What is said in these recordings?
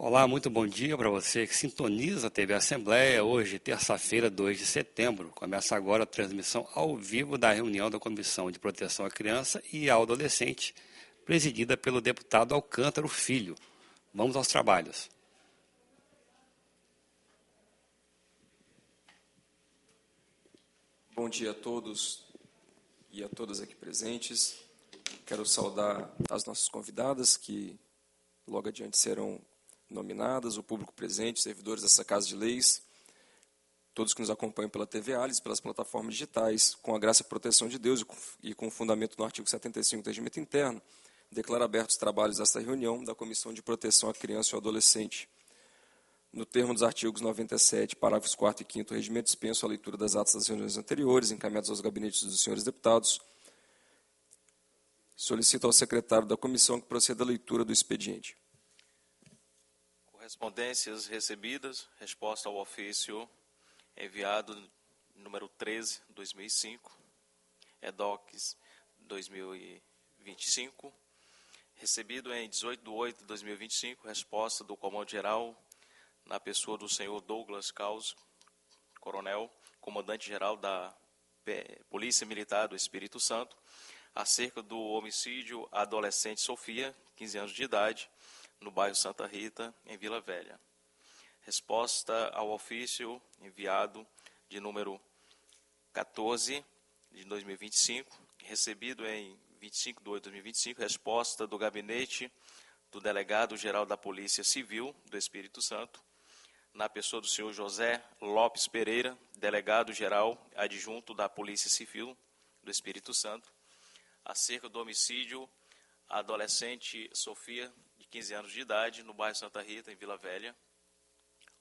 Olá, muito bom dia para você que sintoniza a TV Assembleia. Hoje, terça-feira, 2 de setembro. Começa agora a transmissão ao vivo da reunião da Comissão de Proteção à Criança e ao Adolescente, presidida pelo deputado Alcântara Filho. Vamos aos trabalhos. Bom dia a todos e a todas aqui presentes. Quero saudar as nossas convidadas que logo adiante serão nominadas, o público presente, servidores dessa Casa de Leis, todos que nos acompanham pela TV Alice, pelas plataformas digitais, com a graça e proteção de Deus e com fundamento no artigo 75 do Regimento Interno, declaro abertos os trabalhos desta reunião da Comissão de Proteção à Criança e ao Adolescente. No termo dos artigos 97, parágrafos 4º e 5º do Regimento, dispenso a leitura das atas das reuniões anteriores, encaminhadas aos gabinetes dos senhores deputados. Solicito ao secretário da comissão que proceda à leitura do expediente. Correspondências recebidas, resposta ao ofício enviado número 13, 2005, EDOCS 2025, recebido em 18/8/2025, resposta do Comando-Geral na pessoa do senhor Douglas Caos, coronel, comandante-geral da Polícia Militar do Espírito Santo, acerca do homicídio à adolescente Sofia, 15 anos de idade, no bairro Santa Rita, em Vila Velha. Resposta ao ofício enviado de número 14, de 2025, recebido em 25/8/2025, resposta do gabinete do delegado-geral da Polícia Civil do Espírito Santo, na pessoa do senhor José Lopes Pereira, delegado-geral adjunto da Polícia Civil do Espírito Santo, acerca do homicídio à adolescente Sofia, de 15 anos de idade, no bairro Santa Rita, em Vila Velha.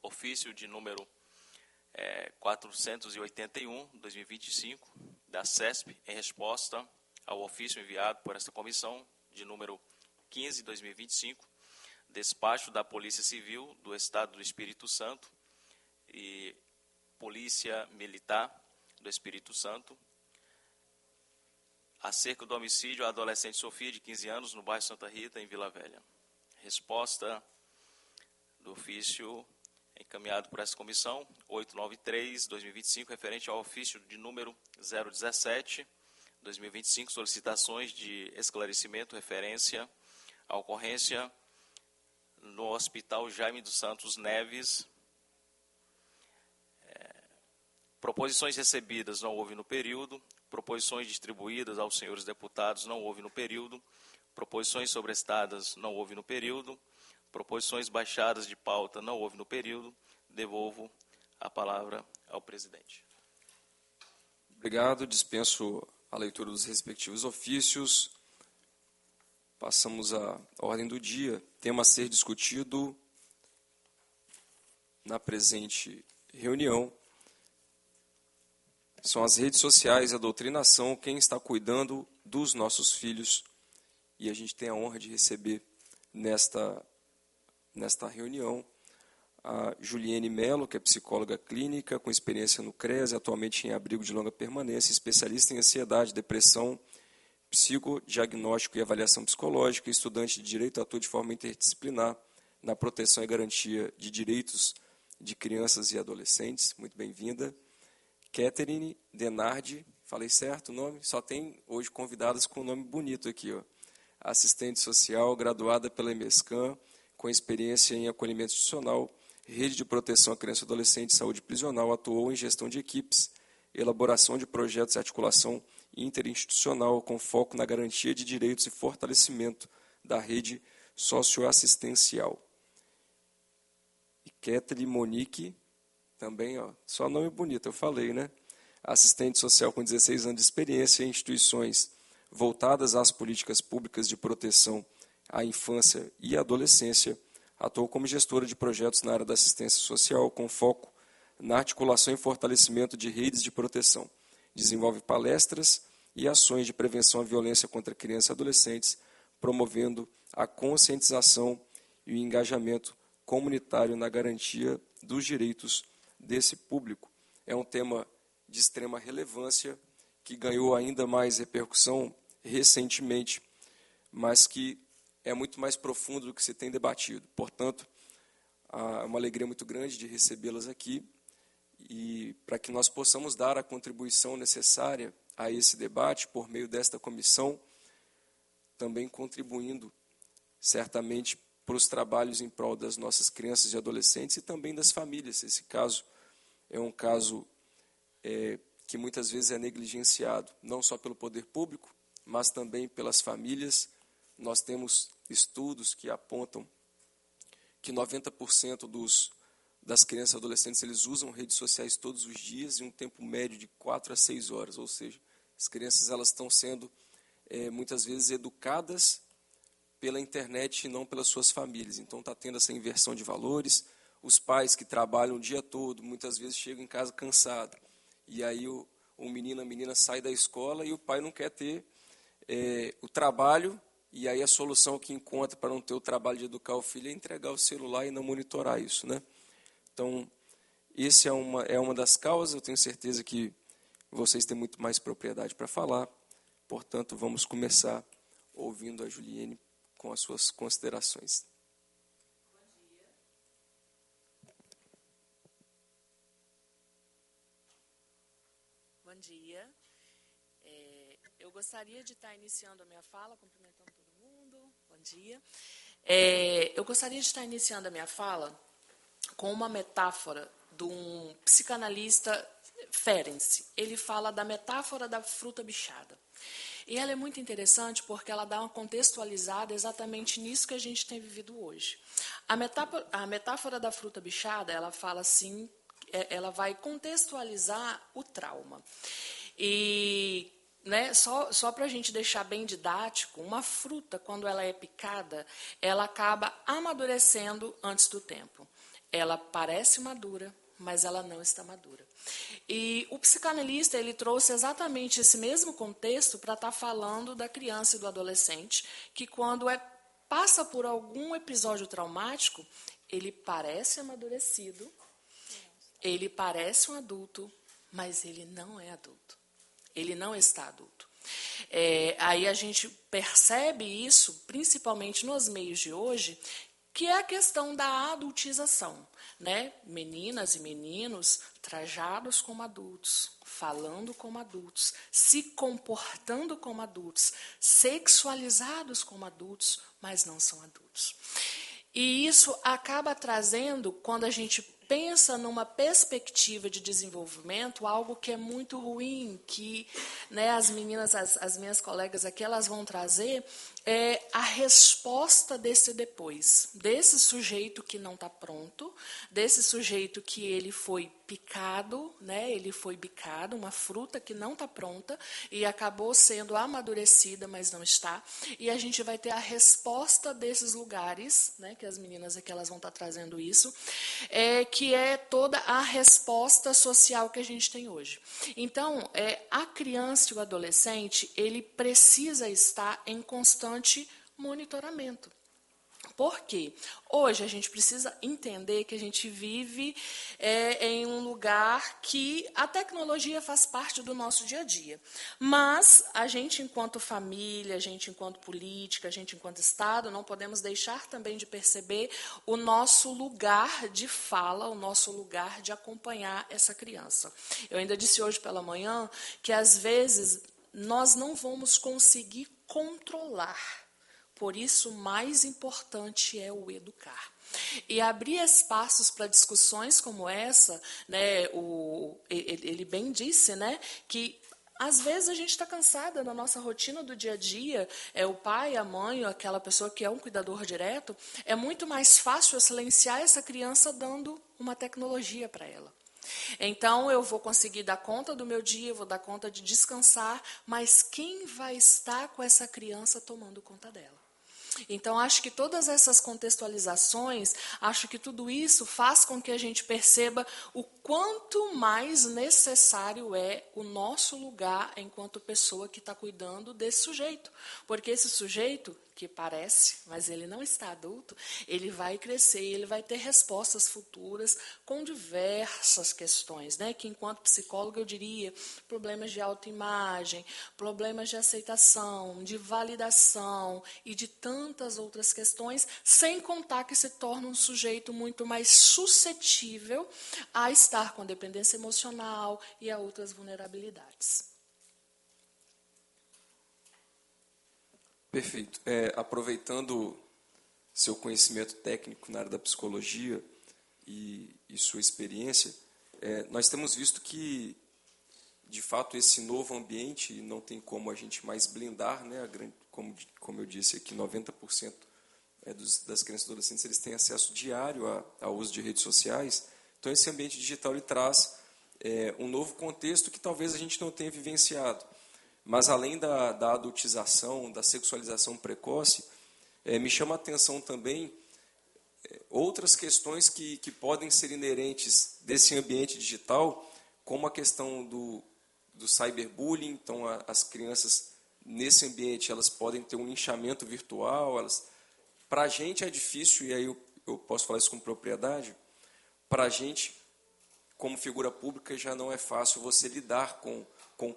Ofício de número 481, 2025, da CESP, em resposta ao ofício enviado por esta comissão, de número 15, 2025, despacho da Polícia Civil do Estado do Espírito Santo e Polícia Militar do Espírito Santo, acerca do homicídio à adolescente Sofia, de 15 anos, no bairro Santa Rita, em Vila Velha. Resposta do ofício encaminhado por essa comissão, 893/2025, referente ao ofício de número 017, 2025, solicitações de esclarecimento, referência à ocorrência no Hospital Jaime dos Santos Neves. Proposições recebidas não houve no período, proposições distribuídas aos senhores deputados não houve no período, proposições sobrestadas não houve no período, proposições baixadas de pauta não houve no período. Devolvo a palavra ao presidente. Obrigado, dispenso a leitura dos respectivos ofícios. Passamos à ordem do dia. Tema a ser discutido na presente reunião são as redes sociais e a doutrinação, quem está cuidando dos nossos filhos. E a gente tem a honra de receber nesta reunião a Juliene Mello, que é psicóloga clínica, com experiência no CRES, atualmente em abrigo de longa permanência, especialista em ansiedade, depressão, psicodiagnóstico e avaliação psicológica, estudante de Direito, atua de forma interdisciplinar na proteção e garantia de direitos de crianças e adolescentes. Muito bem-vinda. Catherine Denardi, falei certo o nome? Só tem hoje convidadas com um nome bonito aqui, ó. Assistente social, graduada pela EMESCAM, com experiência em acolhimento institucional, rede de proteção à criança e adolescente, saúde prisional, atuou em gestão de equipes, elaboração de projetos e articulação interinstitucional com foco na garantia de direitos e fortalecimento da rede socioassistencial. E Kathleen Monique, também, ó, só nome bonito, eu falei, né? Assistente social com 16 anos de experiência em instituições voltadas às políticas públicas de proteção à infância e adolescência, atuou como gestora de projetos na área da assistência social, com foco na articulação e fortalecimento de redes de proteção. Desenvolve palestras e ações de prevenção à violência contra crianças e adolescentes, promovendo a conscientização e o engajamento comunitário na garantia dos direitos desse público. É um tema de extrema relevância, que ganhou ainda mais repercussão recentemente, mas que é muito mais profundo do que se tem debatido. Portanto, É uma alegria muito grande de recebê-las aqui e para que nós possamos dar a contribuição necessária a esse debate por meio desta comissão, também contribuindo certamente para os trabalhos em prol das nossas crianças e adolescentes e também das famílias. Esse caso é um caso que muitas vezes é negligenciado, não só pelo poder público, mas também pelas famílias. Nós temos estudos que apontam que 90% das crianças e adolescentes eles usam redes sociais todos os dias em um tempo médio de 4 a 6 horas, ou seja, as crianças elas estão sendo muitas vezes educadas pela internet e não pelas suas famílias. Então está tendo essa inversão de valores. Os pais que trabalham o dia todo, muitas vezes chegam em casa cansado. E aí o menino, a menina sai da escola e o pai não quer ter o trabalho. E aí a solução que encontra para não ter o trabalho de educar o filho é entregar o celular e não monitorar isso, né? Então, esse é uma das causas. Eu tenho certeza que vocês têm muito mais propriedade para falar. Portanto, vamos começar ouvindo a Juliene com as suas considerações. Bom dia. Eu gostaria de estar iniciando a minha fala, cumprimentando todo mundo. Bom dia. Eu gostaria de estar iniciando a minha fala com uma metáfora de um psicanalista, Ferenczi. Ele fala da metáfora da fruta bichada. E ela é muito interessante porque ela dá uma contextualizada exatamente nisso que a gente tem vivido hoje. A metáfora da fruta bichada, ela fala assim, ela vai contextualizar o trauma. E só para a gente deixar bem didático, uma fruta, quando ela é picada, ela acaba amadurecendo antes do tempo. Ela parece madura, mas ela não está madura. E o psicanalista ele trouxe exatamente esse mesmo contexto para estar falando da criança e do adolescente, que quando passa por algum episódio traumático, ele parece amadurecido, ele parece um adulto, mas ele não é adulto. Ele não está adulto. Aí a gente percebe isso, principalmente nos meios de hoje, que é a questão da adultização, né? Meninas e meninos trajados como adultos, falando como adultos, se comportando como adultos, sexualizados como adultos, mas não são adultos. E isso acaba trazendo, quando a gente pensa numa perspectiva de desenvolvimento, algo que é muito ruim, que as meninas, as minhas colegas aqui, elas vão trazer a resposta desse depois, desse sujeito que não está pronto, desse sujeito que ele foi picado, ele foi bicado, uma fruta que não está pronta e acabou sendo amadurecida, mas não está. E a gente vai ter a resposta desses lugares, que as meninas aqui elas vão estar trazendo isso, que é toda a resposta social que a gente tem hoje. Então, a criança e o adolescente, ele precisa estar em constante monitoramento. Por quê? Hoje a gente precisa entender que a gente vive em um lugar que a tecnologia faz parte do nosso dia a dia. Mas a gente, enquanto família, a gente, enquanto política, a gente, enquanto Estado, não podemos deixar também de perceber o nosso lugar de fala, o nosso lugar de acompanhar essa criança. Eu ainda disse hoje pela manhã que, às vezes, nós não vamos conseguir controlar. Por isso, o mais importante é o educar. E abrir espaços para discussões como essa, ele bem disse, que às vezes a gente está cansada na nossa rotina do dia a dia, o pai, a mãe, aquela pessoa que é um cuidador direto, é muito mais fácil eu silenciar essa criança dando uma tecnologia para ela. Então, eu vou conseguir dar conta do meu dia, vou dar conta de descansar, mas quem vai estar com essa criança tomando conta dela? Então, acho que todas essas contextualizações, acho que tudo isso faz com que a gente perceba o quanto mais necessário é o nosso lugar enquanto pessoa que está cuidando desse sujeito. Porque esse sujeito, que parece, mas ele não está adulto, ele vai crescer, ele vai ter respostas futuras com diversas questões, né? Que enquanto psicóloga eu diria problemas de autoimagem, problemas de aceitação, de validação e de tantas outras questões, sem contar que se torna um sujeito muito mais suscetível a estar com dependência emocional e a outras vulnerabilidades. Perfeito. Aproveitando seu conhecimento técnico na área da psicologia e sua experiência, nós temos visto que, de fato, esse novo ambiente não tem como a gente mais blindar, né? Como eu disse aqui, 90% das crianças e adolescentes eles têm acesso diário ao uso de redes sociais. Então, esse ambiente digital ele traz um novo contexto que talvez a gente não tenha vivenciado. Mas, além da adultização, da sexualização precoce, me chama a atenção também outras questões que podem ser inerentes desse ambiente digital, como a questão do cyberbullying. Então, as crianças, nesse ambiente, elas podem ter um linchamento virtual. Para a gente é difícil, e aí eu posso falar isso com propriedade, para a gente, como figura pública, já não é fácil você lidar com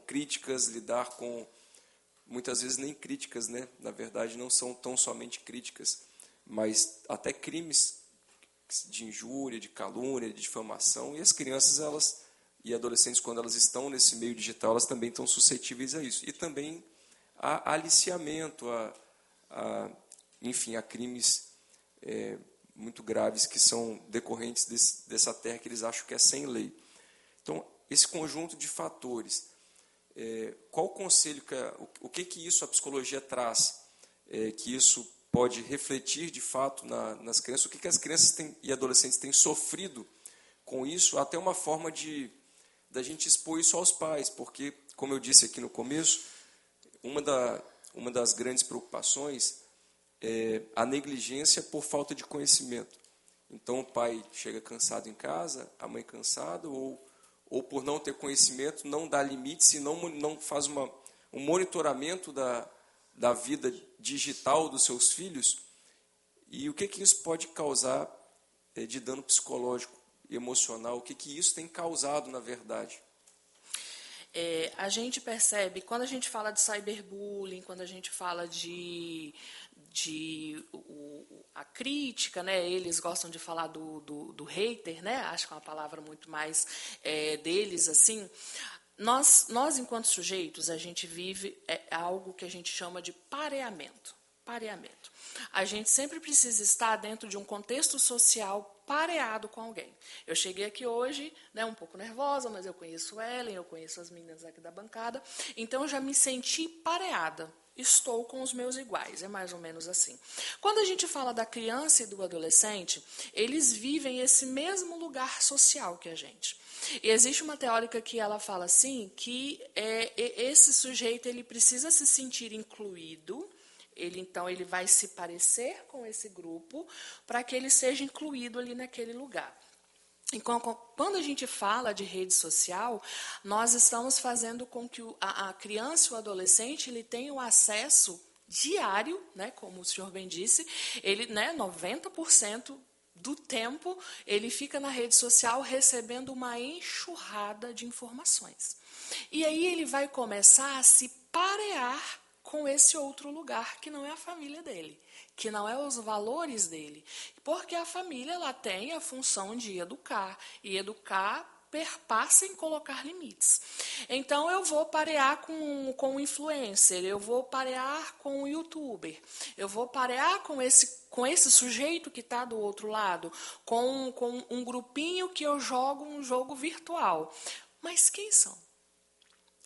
críticas, lidar com, muitas vezes nem críticas, né? Na verdade não são tão somente críticas, mas até crimes de injúria, de calúnia, de difamação, e as crianças e adolescentes, quando elas estão nesse meio digital, elas também estão suscetíveis a isso. E também a aliciamento, enfim, a crimes muito graves que são decorrentes dessa terra que eles acham que é sem lei. Então, esse conjunto de fatores, qual o conselho, o que isso a psicologia traz, que isso pode refletir de fato nas crianças, o que as crianças e adolescentes têm sofrido com isso, até uma forma da gente expor isso aos pais, porque, como eu disse aqui no começo, uma das grandes preocupações é a negligência por falta de conhecimento. Então o pai chega cansado em casa, a mãe cansada, ou por não ter conhecimento, não dá limites e não faz um monitoramento da vida digital dos seus filhos. E o que isso pode causar de dano psicológico e emocional? O que isso tem causado, na verdade? A gente percebe, quando a gente fala de cyberbullying, quando a gente fala a crítica, né? Eles gostam de falar do hater, né? Acho que é uma palavra muito mais deles, assim. Nós, enquanto sujeitos, a gente vive algo que a gente chama de pareamento. A gente sempre precisa estar dentro de um contexto social pareado com alguém. Eu cheguei aqui hoje, né, um pouco nervosa, mas eu conheço Ellen, eu conheço as meninas aqui da bancada, então eu já me senti pareada. Estou com os meus iguais, é mais ou menos assim. Quando a gente fala da criança e do adolescente, eles vivem esse mesmo lugar social que a gente. E existe uma teórica que ela fala assim, que esse sujeito ele precisa se sentir incluído. Então, ele vai se parecer com esse grupo para que ele seja incluído ali naquele lugar. Então, quando a gente fala de rede social, nós estamos fazendo com que a criança e o adolescente ele tenha o acesso diário, né, como o senhor bem disse, ele, né, 90% do tempo ele fica na rede social recebendo uma enxurrada de informações. E aí ele vai começar a se parear com esse outro lugar que não é a família dele, que não é os valores dele. Porque a família ela tem a função de educar, e educar perpassa em colocar limites. Então, eu vou parear com o influencer, eu vou parear com o youtuber, eu vou parear com esse sujeito que está do outro lado, com um grupinho que eu jogo um jogo virtual. Mas quem são?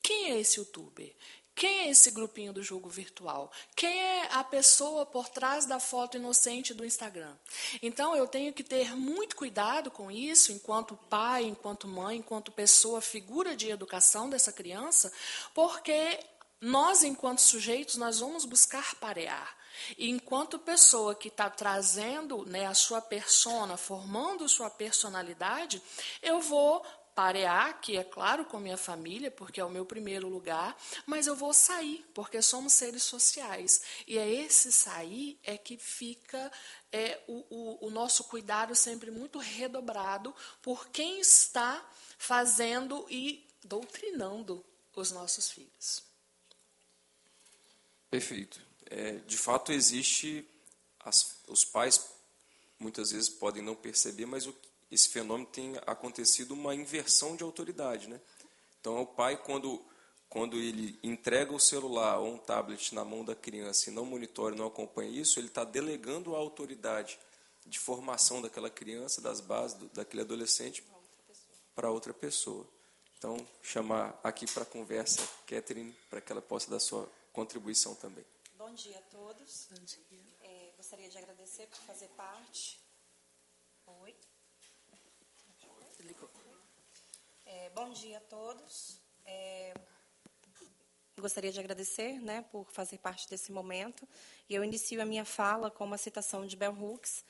Quem é esse youtuber? Quem é esse grupinho do jogo virtual? Quem é a pessoa por trás da foto inocente do Instagram? Então, eu tenho que ter muito cuidado com isso, enquanto pai, enquanto mãe, enquanto pessoa, figura de educação dessa criança, porque nós, enquanto sujeitos, nós vamos buscar parear. E enquanto pessoa que está trazendo, né, a sua persona, formando sua personalidade, eu vou parear, que é claro, com minha família, porque é o meu primeiro lugar, mas eu vou sair, porque somos seres sociais. E é esse sair é que fica o nosso cuidado sempre muito redobrado por quem está fazendo e doutrinando os nossos filhos. Perfeito. De fato, existe, os pais muitas vezes podem não perceber, mas esse fenômeno tem acontecido uma inversão de autoridade, né? Então, o pai, quando ele entrega o celular ou um tablet na mão da criança e não monitora, não acompanha isso, ele está delegando a autoridade de formação daquela criança, das bases, daquele adolescente, para outra pessoa. Então, chamar aqui para a conversa Catherine, para que ela possa dar sua contribuição também. Bom dia a todos. Bom dia. Gostaria de agradecer por fazer parte. Oi. Bom dia a todos. Gostaria de agradecer, né, por fazer parte desse momento. E eu inicio a minha fala com uma citação de Bell Hooks.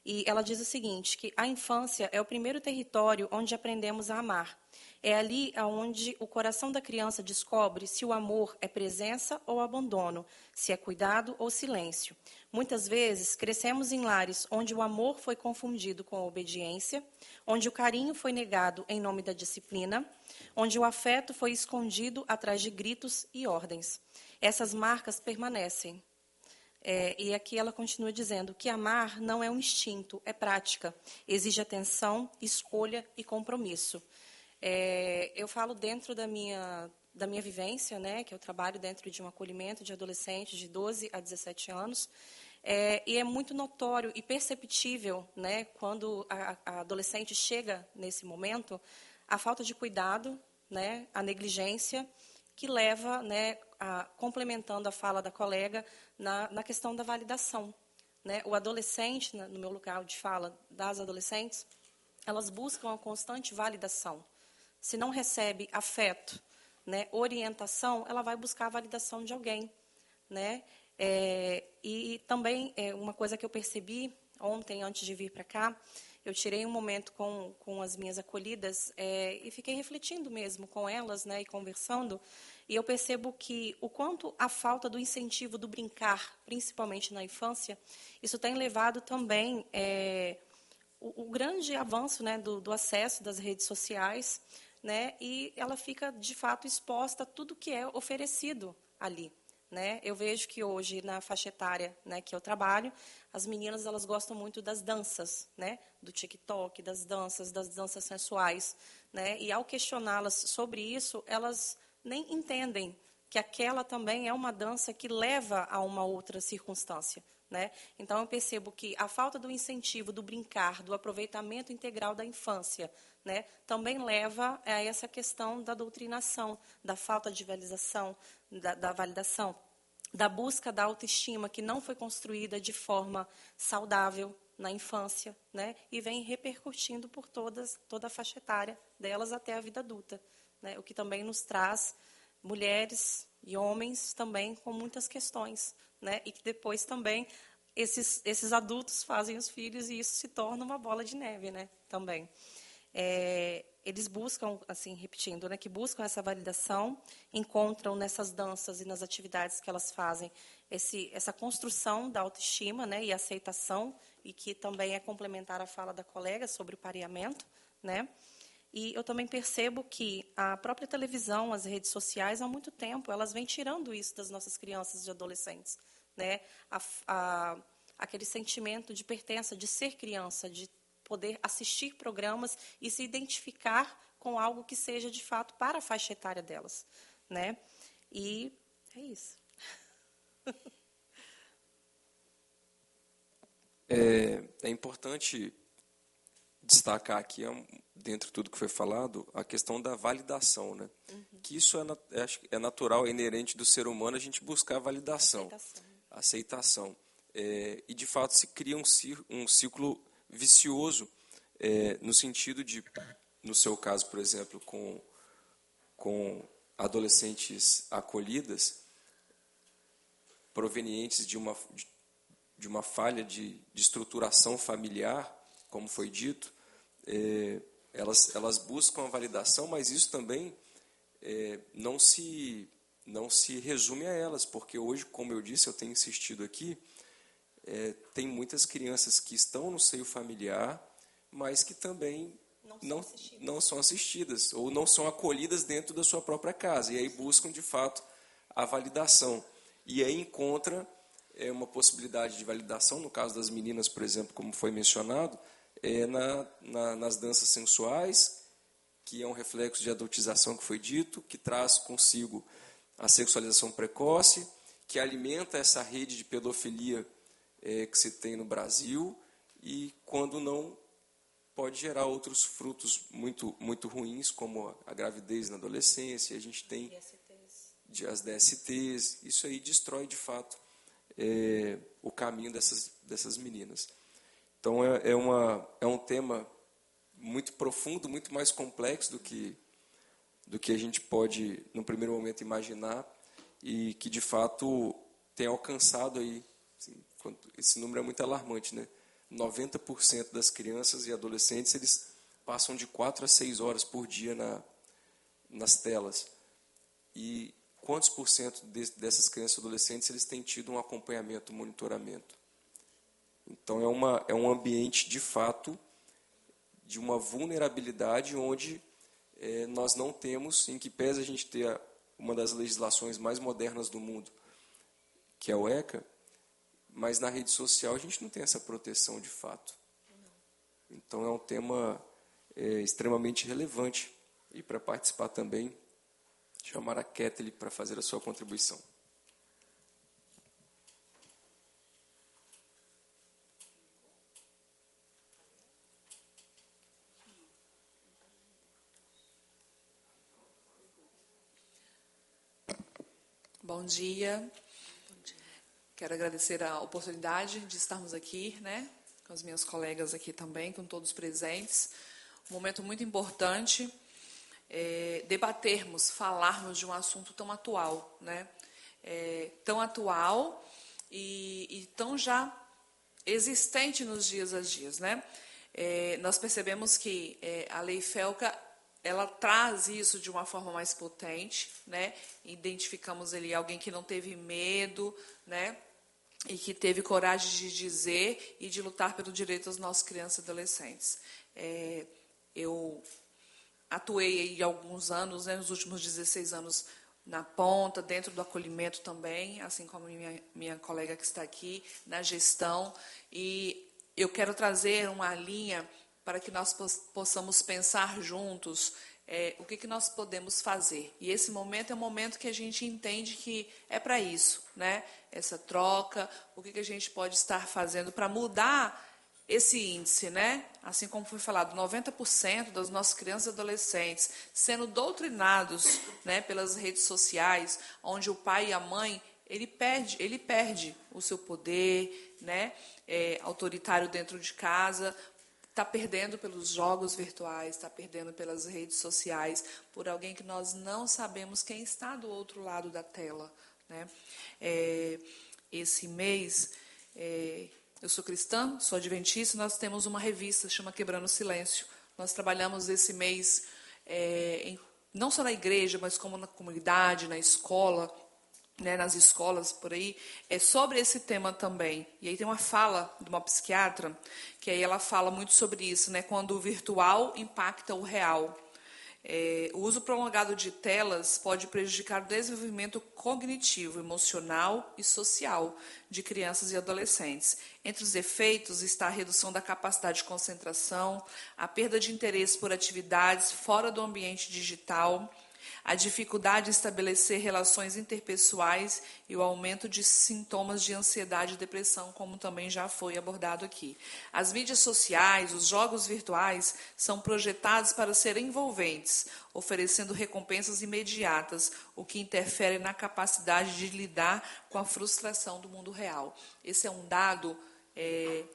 E ela diz o seguinte, que a infância é o primeiro território onde aprendemos a amar. É ali onde o coração da criança descobre se o amor é presença ou abandono, se é cuidado ou silêncio. Muitas vezes, crescemos em lares onde o amor foi confundido com a obediência, onde o carinho foi negado em nome da disciplina, onde o afeto foi escondido atrás de gritos e ordens. Essas marcas permanecem. E aqui ela continua dizendo que amar não é um instinto, é prática. Exige atenção, escolha e compromisso. Eu falo dentro da minha vivência, né, que eu trabalho dentro de um acolhimento de adolescentes de 12 a 17 anos, e é muito notório e perceptível, né, quando a adolescente chega nesse momento, a falta de cuidado, né, a negligência, que leva, né, complementando a fala da colega, na questão da validação. Né? O adolescente, no meu local de fala das adolescentes, elas buscam a constante validação. Se não recebe afeto, né, orientação, ela vai buscar a validação de alguém. Né? E também, uma coisa que eu percebi ontem, antes de vir para cá, eu tirei um momento com as minhas acolhidas e fiquei refletindo mesmo com elas, né, e conversando, e eu percebo que o quanto a falta do incentivo do brincar, principalmente na infância, isso tem levado também o grande avanço, né, do acesso das redes sociais, né, e ela fica, de fato, exposta a tudo que é oferecido ali. Né? Eu vejo que hoje, na faixa etária, né, que eu trabalho, as meninas elas gostam muito das danças, né, do TikTok, das danças sensuais. Né? E, ao questioná-las sobre isso, elas nem entendem que aquela também é uma dança que leva a uma outra circunstância. Né? Então, eu percebo que a falta do incentivo, do brincar, do aproveitamento integral da infância, né, também leva a essa questão da doutrinação, da falta de validação, da validação, da busca da autoestima que não foi construída de forma saudável na infância, né, e vem repercutindo por toda a faixa etária delas até a vida adulta. Né, o que também nos traz mulheres e homens também com muitas questões, né, e que depois também esses adultos fazem os filhos e isso se torna uma bola de neve, né, também. Eles buscam, assim, repetindo, né, que buscam essa validação, encontram nessas danças e nas atividades que elas fazem essa construção da autoestima, né, e aceitação, e que também é complementar a fala da colega sobre o pareamento. Né? E eu também percebo que a própria televisão, as redes sociais, há muito tempo, elas vêm tirando isso das nossas crianças e adolescentes. Né? Aquele sentimento de pertença, de ser criança, de poder assistir programas e se identificar com algo que seja, de fato, para a faixa etária delas. Né? E é isso. É importante destacar aqui, dentro de tudo que foi falado, a questão da validação. Né? Uhum. Que isso é natural, é inerente do ser humano a gente buscar a validação. Aceitação. E, de fato, se cria um ciclo vicioso, no sentido de, no seu caso, por exemplo, com adolescentes acolhidas, provenientes de uma falha de estruturação familiar, como foi dito, elas buscam a validação, mas isso também não se resume a elas, porque hoje, como eu disse, eu tenho insistido aqui, tem muitas crianças que estão no seio familiar, mas que também não são assistidas, ou não são acolhidas dentro da sua própria casa, e aí buscam, de fato, a validação. E aí encontra uma possibilidade de validação, no caso das meninas, por exemplo, como foi mencionado, nas danças sensuais, que é um reflexo de adultização que foi dito, que traz consigo a sexualização precoce, que alimenta essa rede de pedofilia que se tem no Brasil, e quando não, pode gerar outros frutos muito, muito ruins, como a gravidez na adolescência, a gente tem as DSTs, isso aí destrói de fato o caminho dessas meninas. Então é um tema muito profundo, muito mais complexo do que a gente pode, no primeiro momento, imaginar, e que, de fato, tem alcançado aí, assim, esse número é muito alarmante, né? 90% das crianças e adolescentes, eles passam de 4 a 6 horas por dia nas telas. E quantos por cento dessas crianças e adolescentes eles têm tido um acompanhamento, um monitoramento? Então, é um ambiente, de fato, de uma vulnerabilidade onde nós não temos, em que pese a gente ter uma das legislações mais modernas do mundo, que é o ECA, mas na rede social a gente não tem essa proteção de fato. Então é um tema extremamente relevante. E para participar também, chamar a Kathleen para fazer a sua contribuição. Bom dia. Quero agradecer a oportunidade de estarmos aqui, né, com as minhas colegas aqui também, com todos presentes. Um momento muito importante, debatermos, falarmos de um assunto tão atual, né, tão atual e tão já existente nos dias a dias, né. Nós percebemos que a Lei Felca, ela traz isso de uma forma mais potente, né? Identificamos ali alguém que não teve medo, né? E que teve coragem de dizer e de lutar pelo direito das nossas crianças e adolescentes. Eu atuei aí alguns anos, né, nos últimos 16 anos, na ponta, dentro do acolhimento também, assim como minha colega que está aqui, na gestão. E eu quero trazer uma linha para que nós possamos pensar juntos o que nós podemos fazer. E esse momento é um momento que a gente entende que é para isso, né? Essa troca, o que a gente pode estar fazendo para mudar esse índice, né? Assim como foi falado, 90% das nossas crianças e adolescentes sendo doutrinados, né, pelas redes sociais, onde o pai e a mãe, ele perde o seu poder, né, autoritário dentro de casa, está perdendo pelos jogos virtuais, está perdendo pelas redes sociais, por alguém que nós não sabemos quem está do outro lado da tela, né? Esse mês, eu sou cristã, sou adventista, nós temos uma revista, chama Quebrando o Silêncio. Nós trabalhamos esse mês, não só na igreja, mas como na comunidade, na escola, né, nas escolas por aí, sobre esse tema também. E aí tem uma fala de uma psiquiatra, que aí ela fala muito sobre isso, né, quando o virtual impacta o real. O uso prolongado de telas pode prejudicar o desenvolvimento cognitivo, emocional e social de crianças e adolescentes. Entre os efeitos está a redução da capacidade de concentração, a perda de interesse por atividades fora do ambiente digital, a dificuldade em estabelecer relações interpessoais e o aumento de sintomas de ansiedade e depressão, como também já foi abordado aqui. As mídias sociais, os jogos virtuais, são projetados para serem envolventes, oferecendo recompensas imediatas, o que interfere na capacidade de lidar com a frustração do mundo real. Esse é um dado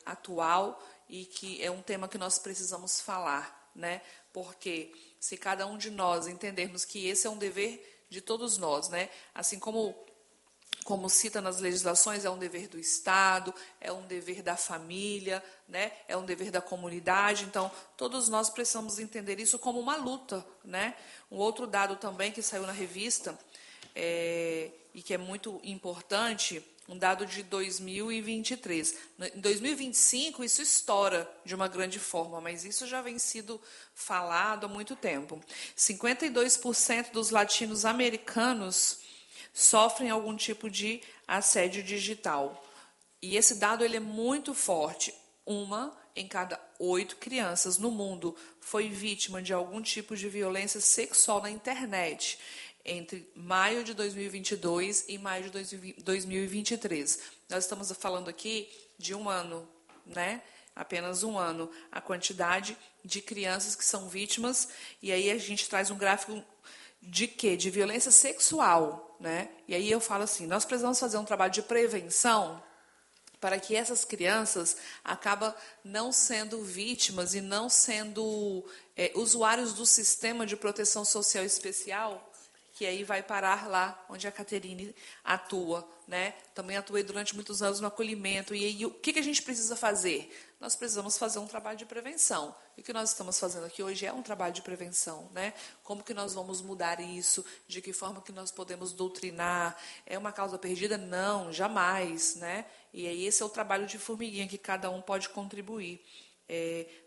atual e que é um tema que nós precisamos falar, né? Porque se cada um de nós entendermos que esse é um dever de todos nós, né? Assim como como cita nas legislações, é um dever do Estado, é um dever da família, né? É um dever da comunidade. Então, todos nós precisamos entender isso como uma luta, né? Um outro dado também que saiu na revista, e que é muito importante, um dado de 2023. Em 2025, isso estoura de uma grande forma, mas isso já vem sido falado há muito tempo. 52% dos latinos-americanos sofrem algum tipo de assédio digital. E esse dado ele é muito forte. 1 em cada 8 crianças no mundo foi vítima de algum tipo de violência sexual na internet entre maio de 2022 e maio de 2023. Nós estamos falando aqui de um ano, né? Apenas um ano, a quantidade de crianças que são vítimas. E aí a gente traz um gráfico de quê? De violência sexual, né? E aí eu falo assim, nós precisamos fazer um trabalho de prevenção para que essas crianças acabem não sendo vítimas e não sendo usuários do sistema de proteção social especial, que aí vai parar lá onde a Caterine atua, né? Também atuei durante muitos anos no acolhimento. E aí, o que a gente precisa fazer? Nós precisamos fazer um trabalho de prevenção. E o que nós estamos fazendo aqui hoje é um trabalho de prevenção, né? Como que nós vamos mudar isso? De que forma que nós podemos doutrinar? É uma causa perdida? Não, jamais, né? E aí esse é o trabalho de formiguinha que cada um pode contribuir.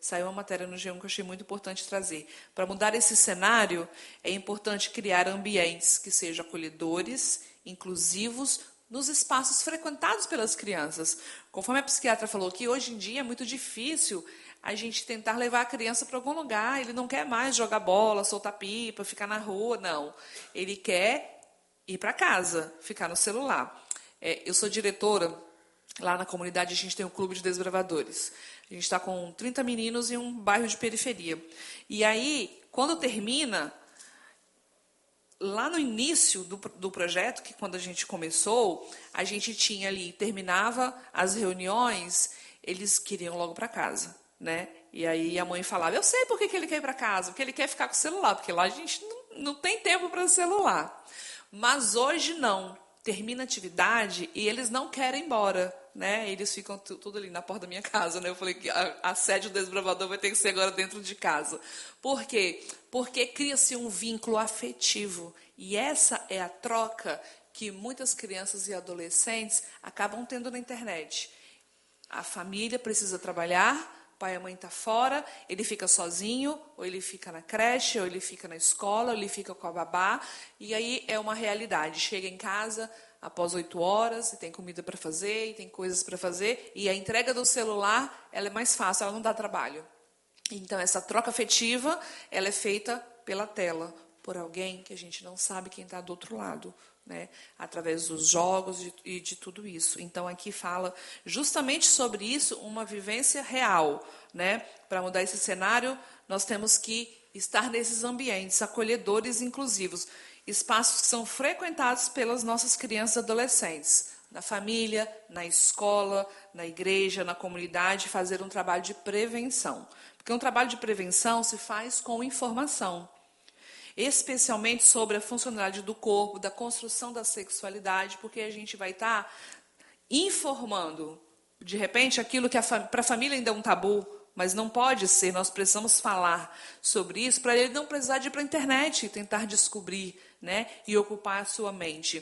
Saiu uma matéria no G1 que eu achei muito importante trazer. Para mudar esse cenário, é importante criar ambientes que sejam acolhedores, inclusivos, nos espaços frequentados pelas crianças. Conforme a psiquiatra falou aqui, hoje em dia é muito difícil a gente tentar levar a criança para algum lugar. Ele não quer mais jogar bola, soltar pipa, ficar na rua, não. Ele quer ir para casa, ficar no celular. Eu sou diretora, lá na comunidade a gente tem um clube de desbravadores. A gente está com 30 meninos em um bairro de periferia. E aí, quando termina, lá no início do projeto, que quando a gente começou, a gente tinha ali, terminava as reuniões, eles queriam logo para casa, né? E aí a mãe falava, eu sei por que ele quer ir para casa, porque ele quer ficar com o celular, porque lá a gente não tem tempo para o celular. Mas hoje não. Termina a atividade e eles não querem ir embora, né? Eles ficam tudo ali na porta da minha casa, né? Eu falei que a sede do desbravador vai ter que ser agora dentro de casa. Por quê? Porque cria-se um vínculo afetivo. E essa é a troca que muitas crianças e adolescentes acabam tendo na internet. A família precisa trabalhar, pai e a mãe estão fora, ele fica sozinho, ou ele fica na creche, ou ele fica na escola, ou ele fica com a babá, e aí é uma realidade. Chega em casa após 8 horas, e tem comida para fazer, e tem coisas para fazer, e a entrega do celular ela é mais fácil, ela não dá trabalho. Então, essa troca afetiva ela é feita pela tela, por alguém que a gente não sabe quem está do outro lado, né? Através dos jogos e de tudo isso. Então, aqui fala justamente sobre isso, uma vivência real, né? Para mudar esse cenário, nós temos que estar nesses ambientes acolhedores e inclusivos, espaços que são frequentados pelas nossas crianças e adolescentes, na família, na escola, na igreja, na comunidade, fazer um trabalho de prevenção. Porque um trabalho de prevenção se faz com informação, especialmente sobre a funcionalidade do corpo, da construção da sexualidade, porque a gente vai estar informando, de repente, aquilo que para a família ainda é um tabu, mas não pode ser, nós precisamos falar sobre isso para ele não precisar de ir para a internet e tentar descobrir, né, e ocupar a sua mente.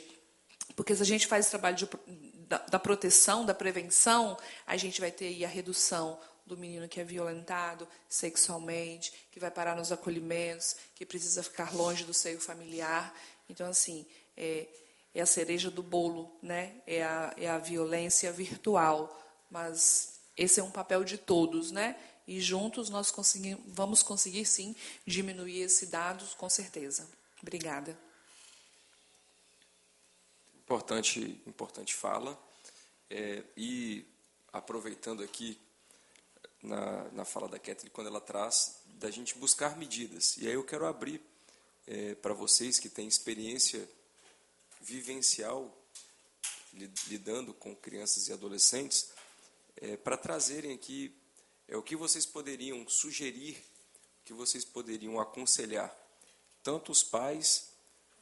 Porque se a gente faz esse trabalho da proteção, da prevenção, a gente vai ter aí a redução do menino que é violentado sexualmente, que vai parar nos acolhimentos, que precisa ficar longe do seio familiar. Então, assim, é a cereja do bolo, né? É a violência virtual. Mas esse é um papel de todos, né? E juntos nós vamos conseguir, sim, diminuir esse dado, com certeza. Obrigada. Importante fala. E aproveitando aqui, na fala da Kathleen, quando ela traz da gente buscar medidas. E aí eu quero abrir para vocês que têm experiência vivencial lidando com crianças e adolescentes, para trazerem aqui o que vocês poderiam sugerir, o que vocês poderiam aconselhar, tanto os pais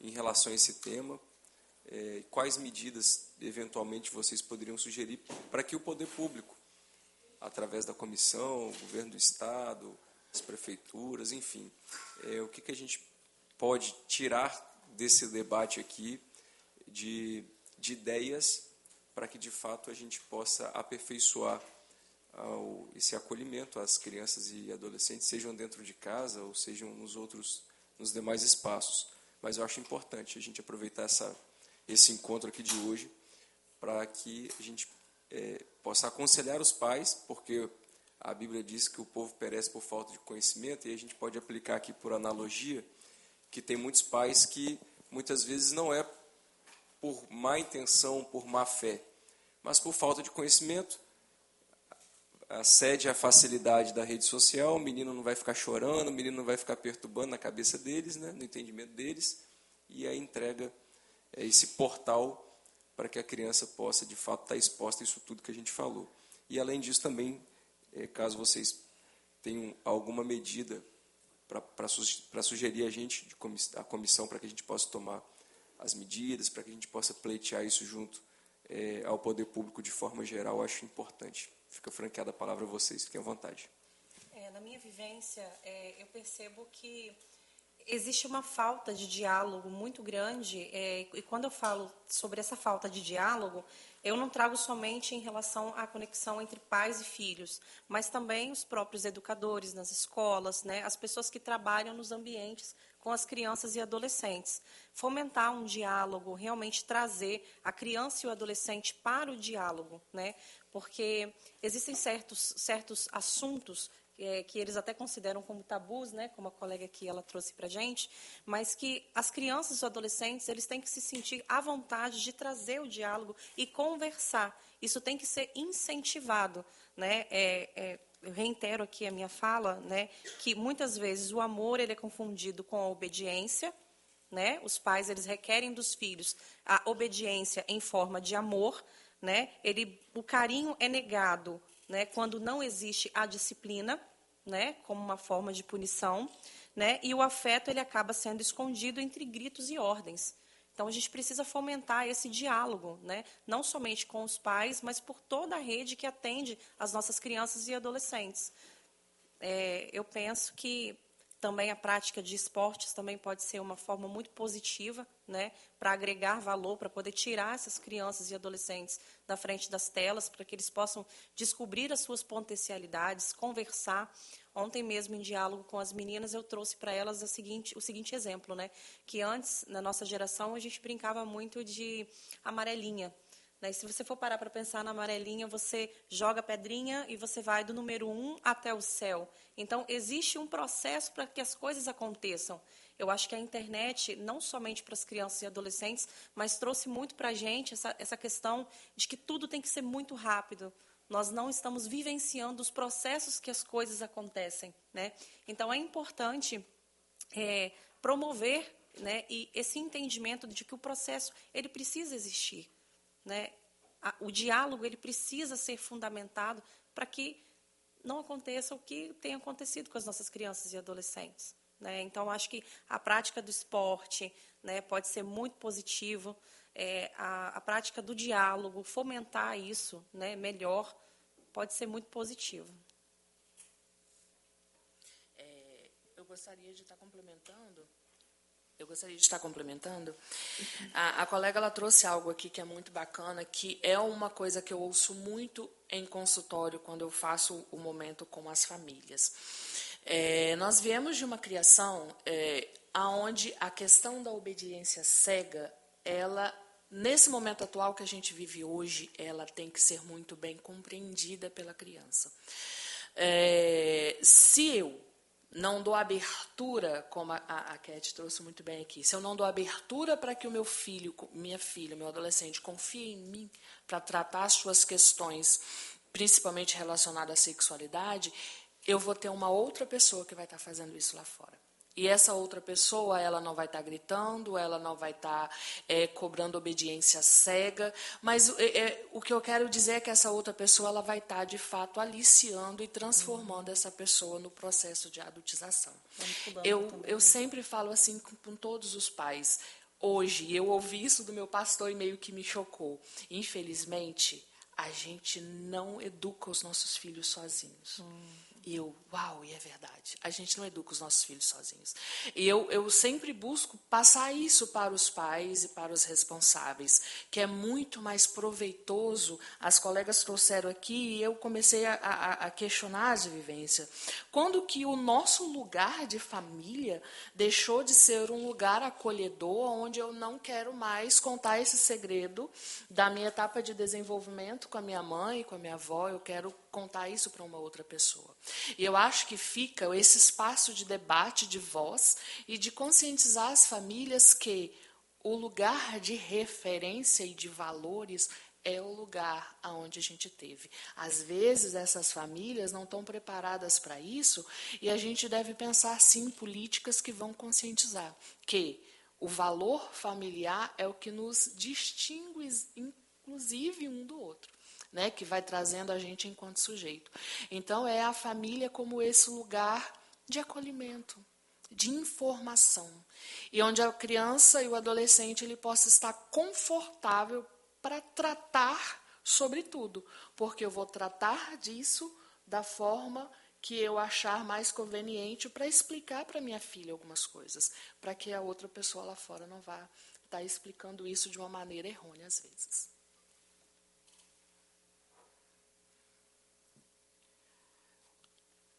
em relação a esse tema, quais medidas, eventualmente, vocês poderiam sugerir para que o poder público, através da comissão, o governo do Estado, as prefeituras, enfim, o que a gente pode tirar desse debate aqui de ideias para que, de fato, a gente possa aperfeiçoar esse acolhimento às crianças e adolescentes, sejam dentro de casa ou sejam nos demais espaços. Mas eu acho importante a gente aproveitar esse encontro aqui de hoje para que a gente possa aconselhar os pais, porque a Bíblia diz que o povo perece por falta de conhecimento, e a gente pode aplicar aqui por analogia que tem muitos pais que muitas vezes não é por má intenção, por má fé, mas por falta de conhecimento. Cede à facilidade da rede social, o menino não vai ficar chorando, o menino não vai ficar perturbando na cabeça deles, né, no entendimento deles, e aí entrega esse portal para que a criança possa, de fato, estar exposta a isso tudo que a gente falou. E, além disso, também, caso vocês tenham alguma medida para sugerir a comissão, para que a gente possa tomar as medidas, para que a gente possa pleitear isso junto ao poder público de forma geral, eu acho importante. Fica franqueada a palavra a vocês, fiquem à vontade. Na minha vivência, eu percebo que existe uma falta de diálogo muito grande, e quando eu falo sobre essa falta de diálogo, eu não trago somente em relação à conexão entre pais e filhos, mas também os próprios educadores nas escolas, né, as pessoas que trabalham nos ambientes com as crianças e adolescentes. Fomentar um diálogo, realmente trazer a criança e o adolescente para o diálogo, né, porque existem certos assuntos que eles até consideram como tabus, né, como a colega aqui ela trouxe para a gente, mas que as crianças e os adolescentes eles têm que se sentir à vontade de trazer o diálogo e conversar. Isso tem que ser incentivado, né? Eu reitero aqui a minha fala, né, que muitas vezes o amor ele é confundido com a obediência, né? Os pais eles requerem dos filhos a obediência em forma de amor, né? O carinho é negado, né, quando não existe a disciplina, né, como uma forma de punição, né, e o afeto ele acaba sendo escondido entre gritos e ordens. Então, a gente precisa fomentar esse diálogo, né, não somente com os pais, mas por toda a rede que atende as nossas crianças e adolescentes. Eu penso que também a prática de esportes também pode ser uma forma muito positiva, né, para agregar valor, para poder tirar essas crianças e adolescentes da frente das telas, para que eles possam descobrir as suas potencialidades, conversar. Ontem mesmo, em diálogo com as meninas, eu trouxe para elas o seguinte exemplo, né, que antes, na nossa geração, a gente brincava muito de amarelinha. E se você for parar para pensar na amarelinha, você joga pedrinha e você vai do número 1 até o céu. Então, existe um processo para que as coisas aconteçam. Eu acho que a internet, não somente para as crianças e adolescentes, mas trouxe muito para a gente essa questão de que tudo tem que ser muito rápido. Nós não estamos vivenciando os processos que as coisas acontecem, né? Então, é importante promover, né, e esse entendimento de que o processo ele precisa existir. Né? O diálogo ele precisa ser fundamentado para que não aconteça o que tem acontecido com as nossas crianças e adolescentes. Né? Então, acho que a prática do esporte, né, pode ser muito positivo, a prática do diálogo, fomentar isso, né, melhor, pode ser muito positivo. Eu gostaria de estar complementando. A colega ela trouxe algo aqui que é muito bacana, que é uma coisa que eu ouço muito em consultório quando eu faço o momento com as famílias. Nós viemos de uma criação onde a questão da obediência cega, ela, nesse momento atual que a gente vive hoje, ela tem que ser muito bem compreendida pela criança. Se eu não dou abertura, como a Cat trouxe muito bem aqui, se eu não dou abertura para que o meu filho, minha filha, meu adolescente confie em mim para tratar as suas questões, principalmente relacionadas à sexualidade, eu vou ter uma outra pessoa que vai estar fazendo isso lá fora. E essa outra pessoa, ela não vai estar gritando, ela não vai estar cobrando obediência cega, mas o que eu quero dizer é que essa outra pessoa ela vai estar, de fato, aliciando e transformando essa pessoa no processo de adultização. Eu sempre falo assim com todos os pais, hoje, eu ouvi isso do meu pastor e meio que me chocou. Infelizmente, a gente não educa os nossos filhos sozinhos. E uau, e é verdade. A gente não educa os nossos filhos sozinhos. E eu sempre busco passar isso para os pais e para os responsáveis, que é muito mais proveitoso. As colegas trouxeram aqui e eu comecei a questionar as vivências. Quando que o nosso lugar de família deixou de ser um lugar acolhedor, onde eu não quero mais contar esse segredo da minha etapa de desenvolvimento com a minha mãe e com a minha avó, eu quero contar isso para uma outra pessoa. E eu acho que fica esse espaço de debate, de voz e de conscientizar as famílias que o lugar de referência e de valores é o lugar aonde a gente teve. Às vezes, essas famílias não estão preparadas para isso e a gente deve pensar, sim, em políticas que vão conscientizar que o valor familiar é o que nos distingue, inclusive, um do outro. Né, que vai trazendo a gente enquanto sujeito. Então, é a família como esse lugar de acolhimento, de informação, e onde a criança e o adolescente ele possa estar confortável para tratar sobre tudo, porque eu vou tratar disso da forma que eu achar mais conveniente para explicar para minha filha algumas coisas, para que a outra pessoa lá fora não vá estar explicando isso de uma maneira errônea às vezes.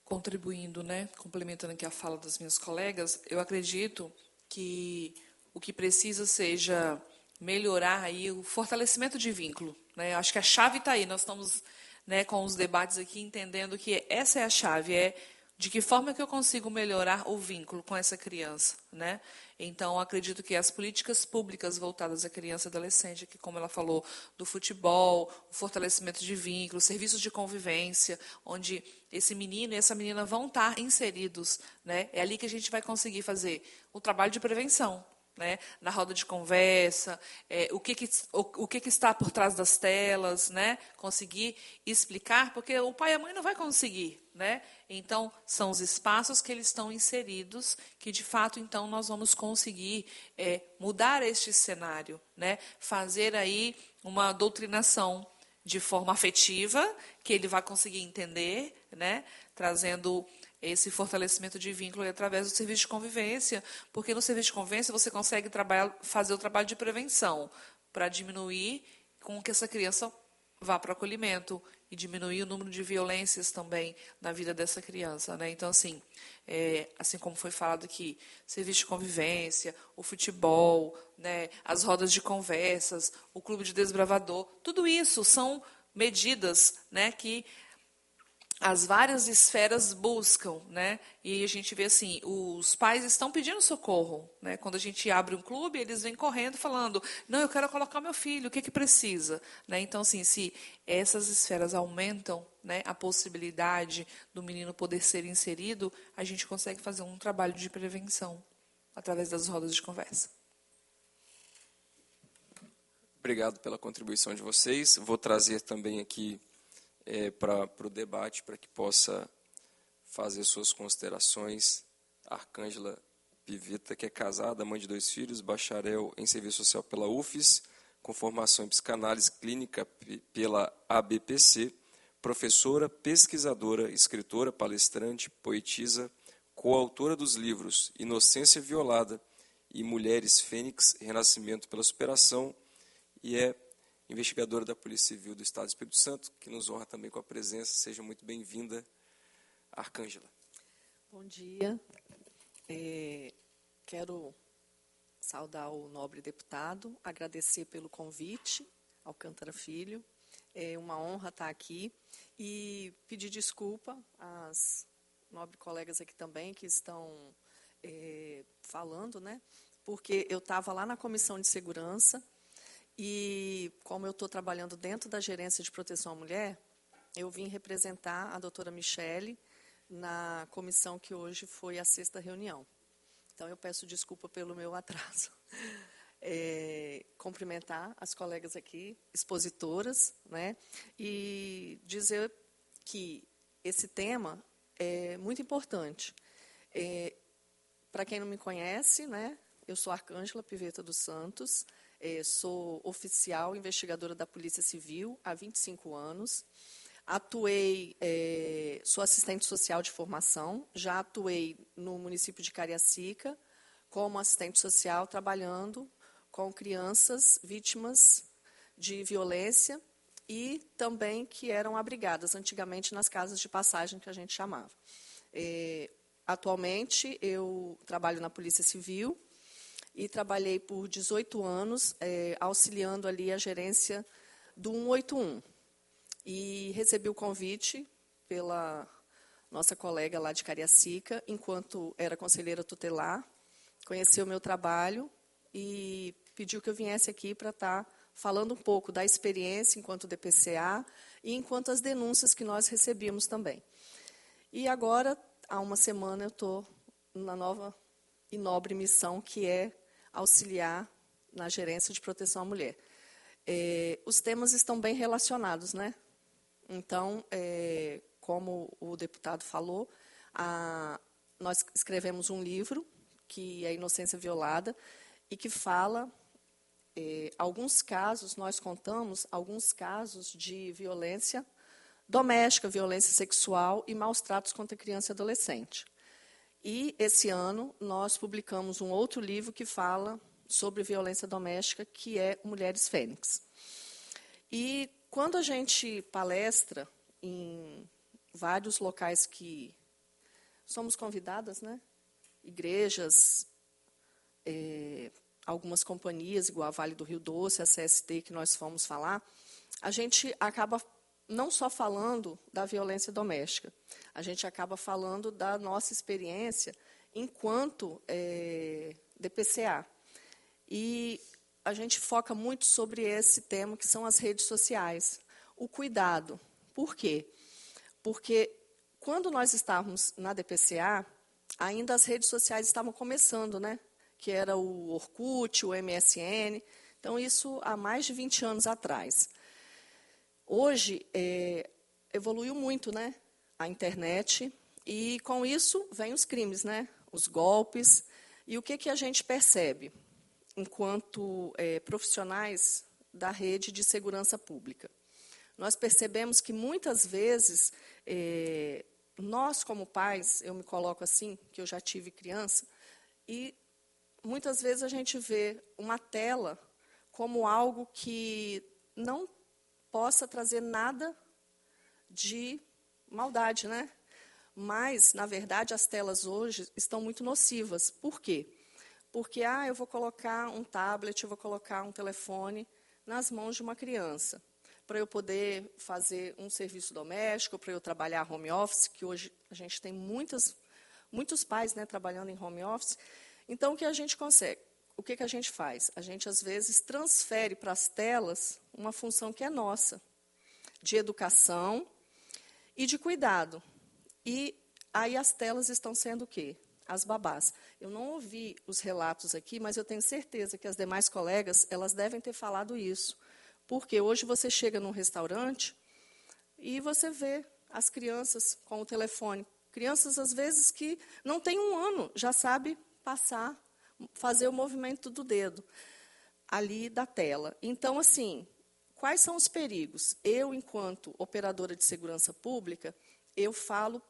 Contribuindo, né, complementando aqui a fala das minhas colegas, eu acredito que o que precisa seja melhorar aí o fortalecimento de vínculo, né? Acho que a chave está aí. Nós estamos, né, com os debates aqui entendendo que essa é a chave, é de que forma que eu consigo melhorar o vínculo com essa criança, né? Então, acredito que as políticas públicas voltadas à criança e adolescente, que, como ela falou, do futebol, o fortalecimento de vínculos, serviços de convivência, onde esse menino e essa menina vão estar inseridos, né? É ali que a gente vai conseguir fazer o trabalho de prevenção, né? Na roda de conversa, o que está por trás das telas, né? Conseguir explicar, porque o pai e a mãe não vai conseguir, né? Então, são os espaços que eles estão inseridos que, de fato, então, nós vamos conseguir mudar este cenário, né? Fazer aí uma doutrinação de forma afetiva, que ele vai conseguir entender, né? Trazendo esse fortalecimento de vínculo através do serviço de convivência, porque no serviço de convivência você consegue fazer o trabalho de prevenção para diminuir com que essa criança vá para o acolhimento e diminuir o número de violências também na vida dessa criança, né? Então, assim, assim como foi falado aqui, serviço de convivência, o futebol, né, as rodas de conversas, o clube de desbravador, tudo isso são medidas, né, que as várias esferas buscam, né? E a gente vê assim, os pais estão pedindo socorro, né? Quando a gente abre um clube, eles vêm correndo falando, não, eu quero colocar meu filho, o que precisa? Né? Então, assim, se essas esferas aumentam, né, a possibilidade do menino poder ser inserido, a gente consegue fazer um trabalho de prevenção através das rodas de conversa. Obrigado pela contribuição de vocês. Vou trazer também aqui para o debate, para que possa fazer suas considerações, a Arcângela Pivetta, que é casada, mãe de 2 filhos, bacharel em Serviço Social pela UFES, com formação em psicanálise clínica pela ABPC, professora, pesquisadora, escritora, palestrante, poetisa, coautora dos livros Inocência Violada e Mulheres Fênix, Renascimento pela Superação, e é investigadora da Polícia Civil do Estado do Espírito Santo, que nos honra também com a presença. Seja muito bem-vinda, Arcângela. Bom dia. Quero saudar o nobre deputado, agradecer pelo convite, Alcântara Filho. É uma honra estar aqui e pedir desculpa às nobres colegas aqui também que estão falando, né? Porque eu estava lá na Comissão de Segurança. E, como eu estou trabalhando dentro da Gerência de Proteção à Mulher, eu vim representar a doutora Michele na comissão que hoje foi a 6ª reunião. Então, eu peço desculpa pelo meu atraso. Cumprimentar as colegas aqui, expositoras, né, e dizer que esse tema é muito importante. Para quem não me conhece, né, eu sou Arcângela Piveta dos Santos, sou oficial investigadora da Polícia Civil há 25 anos. Atuei, sou assistente social de formação, já atuei no município de Cariacica como assistente social, trabalhando com crianças vítimas de violência e também que eram abrigadas antigamente nas casas de passagem, que a gente chamava. Atualmente, eu trabalho na Polícia Civil e trabalhei por 18 anos auxiliando ali a gerência do 181. E recebi o convite pela nossa colega lá de Cariacica, enquanto era conselheira tutelar, conheceu o meu trabalho e pediu que eu viesse aqui para estar falando um pouco da experiência enquanto DPCA e enquanto as denúncias que nós recebíamos também. E agora, há uma semana, eu estou na nova e nobre missão, que é auxiliar na gerência de proteção à mulher. Os temas estão bem relacionados, né? Então, como o deputado falou, nós escrevemos um livro, que é a Inocência Violada, e que fala alguns casos, nós contamos alguns casos de violência doméstica, violência sexual e maus tratos contra criança e adolescente. E, esse ano, nós publicamos um outro livro que fala sobre violência doméstica, que é Mulheres Fênix. E, quando a gente palestra em vários locais que somos convidadas, né? Igrejas, algumas companhias, igual a Vale do Rio Doce, a CST, que nós fomos falar, a gente acaba não só falando da violência doméstica, a gente acaba falando da nossa experiência enquanto DPCA. E a gente foca muito sobre esse tema, que são as redes sociais. O cuidado. Por quê? Porque quando nós estávamos na DPCA, ainda as redes sociais estavam começando, né? Que era o Orkut, o MSN. Então, isso há mais de 20 anos atrás. Hoje, evoluiu muito, né? A internet, e com isso vem os crimes, né? Os golpes. E o que a gente percebe enquanto profissionais da rede de segurança pública? Nós percebemos que, muitas vezes, nós, como pais, eu me coloco assim, que eu já tive criança, e muitas vezes a gente vê uma tela como algo que não possa trazer nada de maldade, né? Mas, na verdade, as telas hoje estão muito nocivas. Por quê? Porque eu vou colocar um tablet, eu vou colocar um telefone nas mãos de uma criança, para eu poder fazer um serviço doméstico, para eu trabalhar home office, que hoje a gente tem muitos pais, né, trabalhando em home office. Então, o que a gente consegue? O que a gente faz? A gente, às vezes, transfere para as telas uma função que é nossa, de educação e de cuidado. E aí as telas estão sendo o quê? As babás. Eu não ouvi os relatos aqui, mas eu tenho certeza que as demais colegas, elas devem ter falado isso. Porque hoje você chega num restaurante e você vê as crianças com o telefone. Crianças, às vezes, que não têm 1 ano, já sabe passar, fazer o movimento do dedo ali da tela. Então, assim, quais são os perigos? Eu, enquanto operadora de segurança pública, eu falo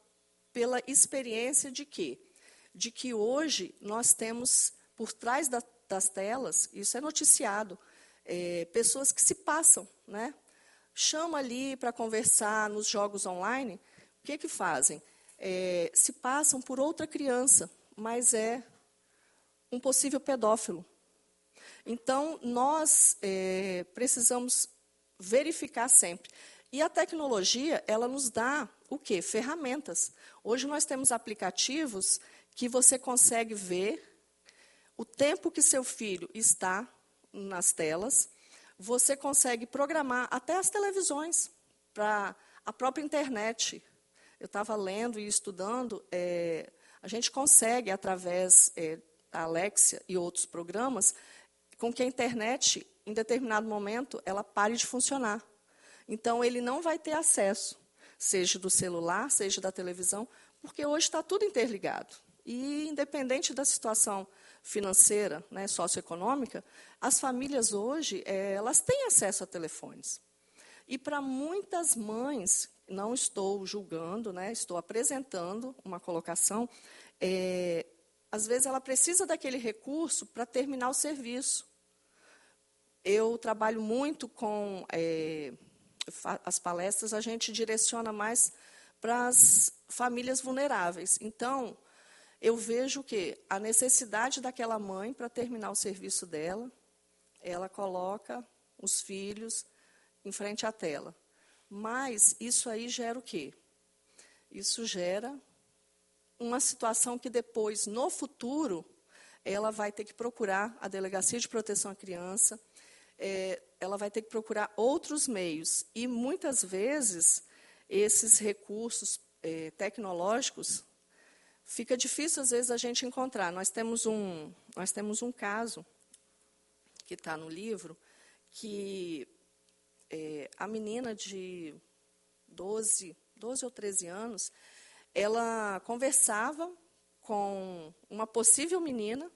pela experiência de quê? De que hoje nós temos, por trás das telas, isso é noticiado, pessoas que se passam, né? Chama ali para conversar nos jogos online, o que fazem? Se passam por outra criança, mas é um possível pedófilo. Então, nós precisamos verificar sempre. E a tecnologia, ela nos dá o quê? Ferramentas. Hoje nós temos aplicativos que você consegue ver o tempo que seu filho está nas telas, você consegue programar até as televisões, para a própria internet. Eu estava lendo e estudando, a gente consegue, através da Alexia e outros programas, com que a internet, em determinado momento, ela pare de funcionar. Então, ele não vai ter acesso, seja do celular, seja da televisão, porque hoje está tudo interligado. E, independente da situação financeira, né, socioeconômica, as famílias hoje elas têm acesso a telefones. E para muitas mães, não estou julgando, né, estou apresentando uma colocação, às vezes ela precisa daquele recurso para terminar o serviço. Eu trabalho muito com as palestras, a gente direciona mais para as famílias vulneráveis. Então, eu vejo que a necessidade daquela mãe para terminar o serviço dela, ela coloca os filhos em frente à tela. Mas isso aí gera o quê? Isso gera uma situação que depois, no futuro, ela vai ter que procurar a Delegacia de Proteção à Criança, ela vai ter que procurar outros meios. E, muitas vezes, esses recursos tecnológicos, fica difícil, às vezes, a gente encontrar. Nós temos um caso, que está no livro, que a menina de 12 ou 13 anos, ela conversava com uma possível menina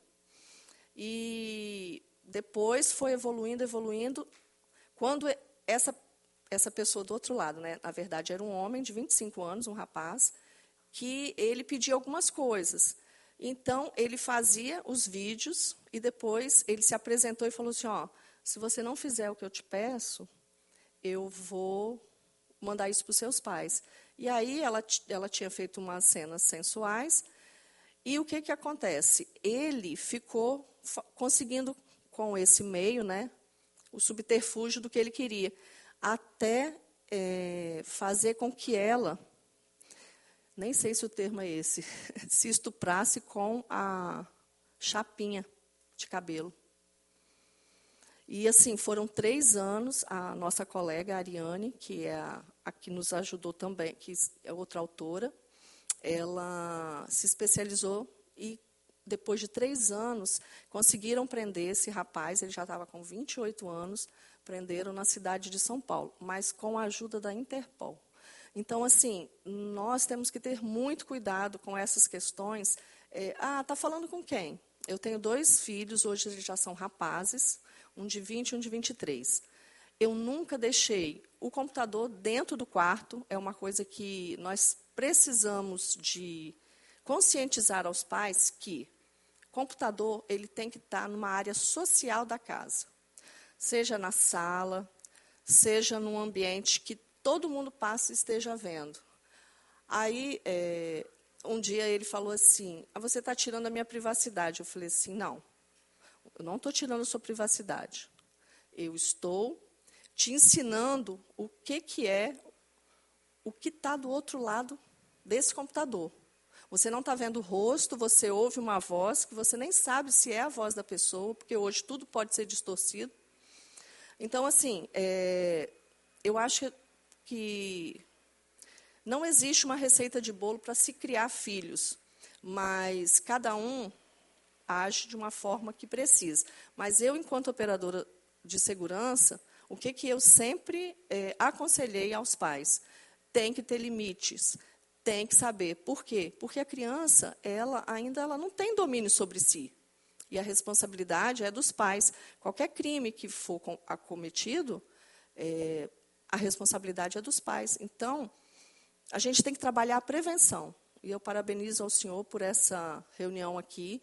e depois foi evoluindo. Quando essa pessoa do outro lado, né, na verdade, era um homem de 25 anos, um rapaz, que ele pedia algumas coisas. Então, ele fazia os vídeos e depois ele se apresentou e falou assim, se você não fizer o que eu te peço, eu vou mandar isso para os seus pais. E aí ela tinha feito umas cenas sensuais e o que acontece? Ele ficou conseguindo, com esse meio, né, o subterfúgio do que ele queria, até fazer com que ela, nem sei se o termo é esse, se estuprasse com a chapinha de cabelo. E, assim, foram 3 anos, a nossa colega, a Ariane, que é a que nos ajudou também, que é outra autora, ela se especializou e, depois de 3 anos, conseguiram prender esse rapaz, ele já estava com 28 anos, prenderam na cidade de São Paulo, mas com a ajuda da Interpol. Então, assim, nós temos que ter muito cuidado com essas questões. Está falando com quem? Eu tenho 2 filhos, hoje eles já são rapazes, um de 20 e um de 23. Eu nunca deixei o computador dentro do quarto, é uma coisa que nós precisamos de conscientizar aos pais que computador ele tem que estar numa área social da casa, seja na sala, seja num ambiente que todo mundo passe e esteja vendo. Aí, um dia ele falou assim, você está tirando a minha privacidade. Eu falei assim, não, eu não estou tirando a sua privacidade. Eu estou te ensinando o que está do outro lado desse computador. Você não está vendo o rosto, você ouve uma voz que você nem sabe se é a voz da pessoa, porque hoje tudo pode ser distorcido. Então, assim, eu acho que não existe uma receita de bolo para se criar filhos, mas cada um age de uma forma que precisa. Mas eu, enquanto operadora de segurança, o que eu sempre aconselhei aos pais? Tem que ter limites, tem que saber. Por quê? Porque a criança, ela não tem domínio sobre si. E a responsabilidade é dos pais. Qualquer crime que for acometido, a responsabilidade é dos pais. Então, a gente tem que trabalhar a prevenção. E eu parabenizo ao senhor por essa reunião aqui.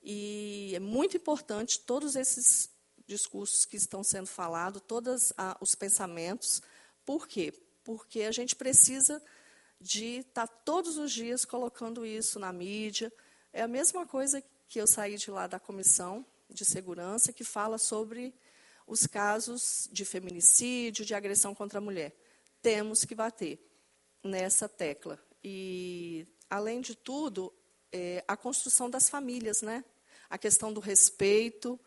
E é muito importante todos esses discursos que estão sendo falados, todos os pensamentos. Por quê? Porque a gente precisa de estar todos os dias colocando isso na mídia. É a mesma coisa que eu saí de lá da Comissão de Segurança, que fala sobre os casos de feminicídio, de agressão contra a mulher. Temos que bater nessa tecla. E, além de tudo, a construção das famílias, né? A questão do respeito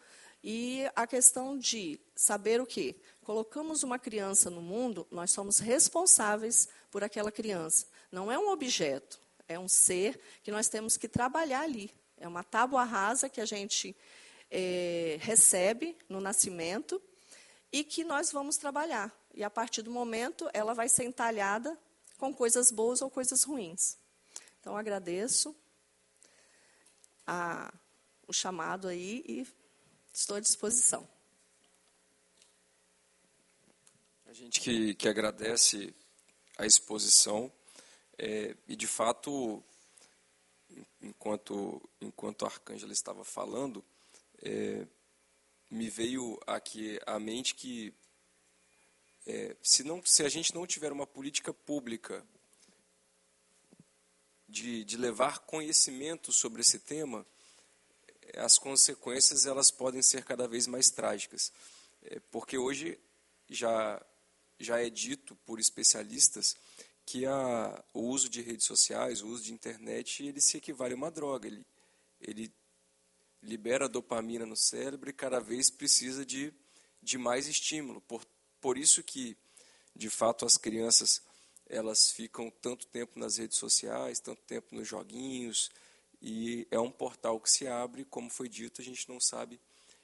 e a questão de saber o quê? Colocamos uma criança no mundo, nós somos responsáveis por aquela criança. Não é um objeto, é um ser que nós temos que trabalhar ali. É uma tábua rasa que a gente recebe no nascimento e que nós vamos trabalhar. E, a partir do momento, ela vai ser entalhada com coisas boas ou coisas ruins. Então, agradeço. o chamado aí e estou à disposição. A gente que agradece a exposição e, de fato, enquanto a Arcângela estava falando, me veio aqui à mente que se a gente não tiver uma política pública de levar conhecimento sobre esse tema, as consequências elas podem ser cada vez mais trágicas. Porque hoje já é dito por especialistas que o uso de redes sociais, o uso de internet, ele se equivale a uma droga. Ele libera dopamina no cérebro e cada vez precisa de mais estímulo. Por isso que, de fato, as crianças elas ficam tanto tempo nas redes sociais, tanto tempo nos joguinhos, e é um portal que se abre, como foi dito, a gente não sabe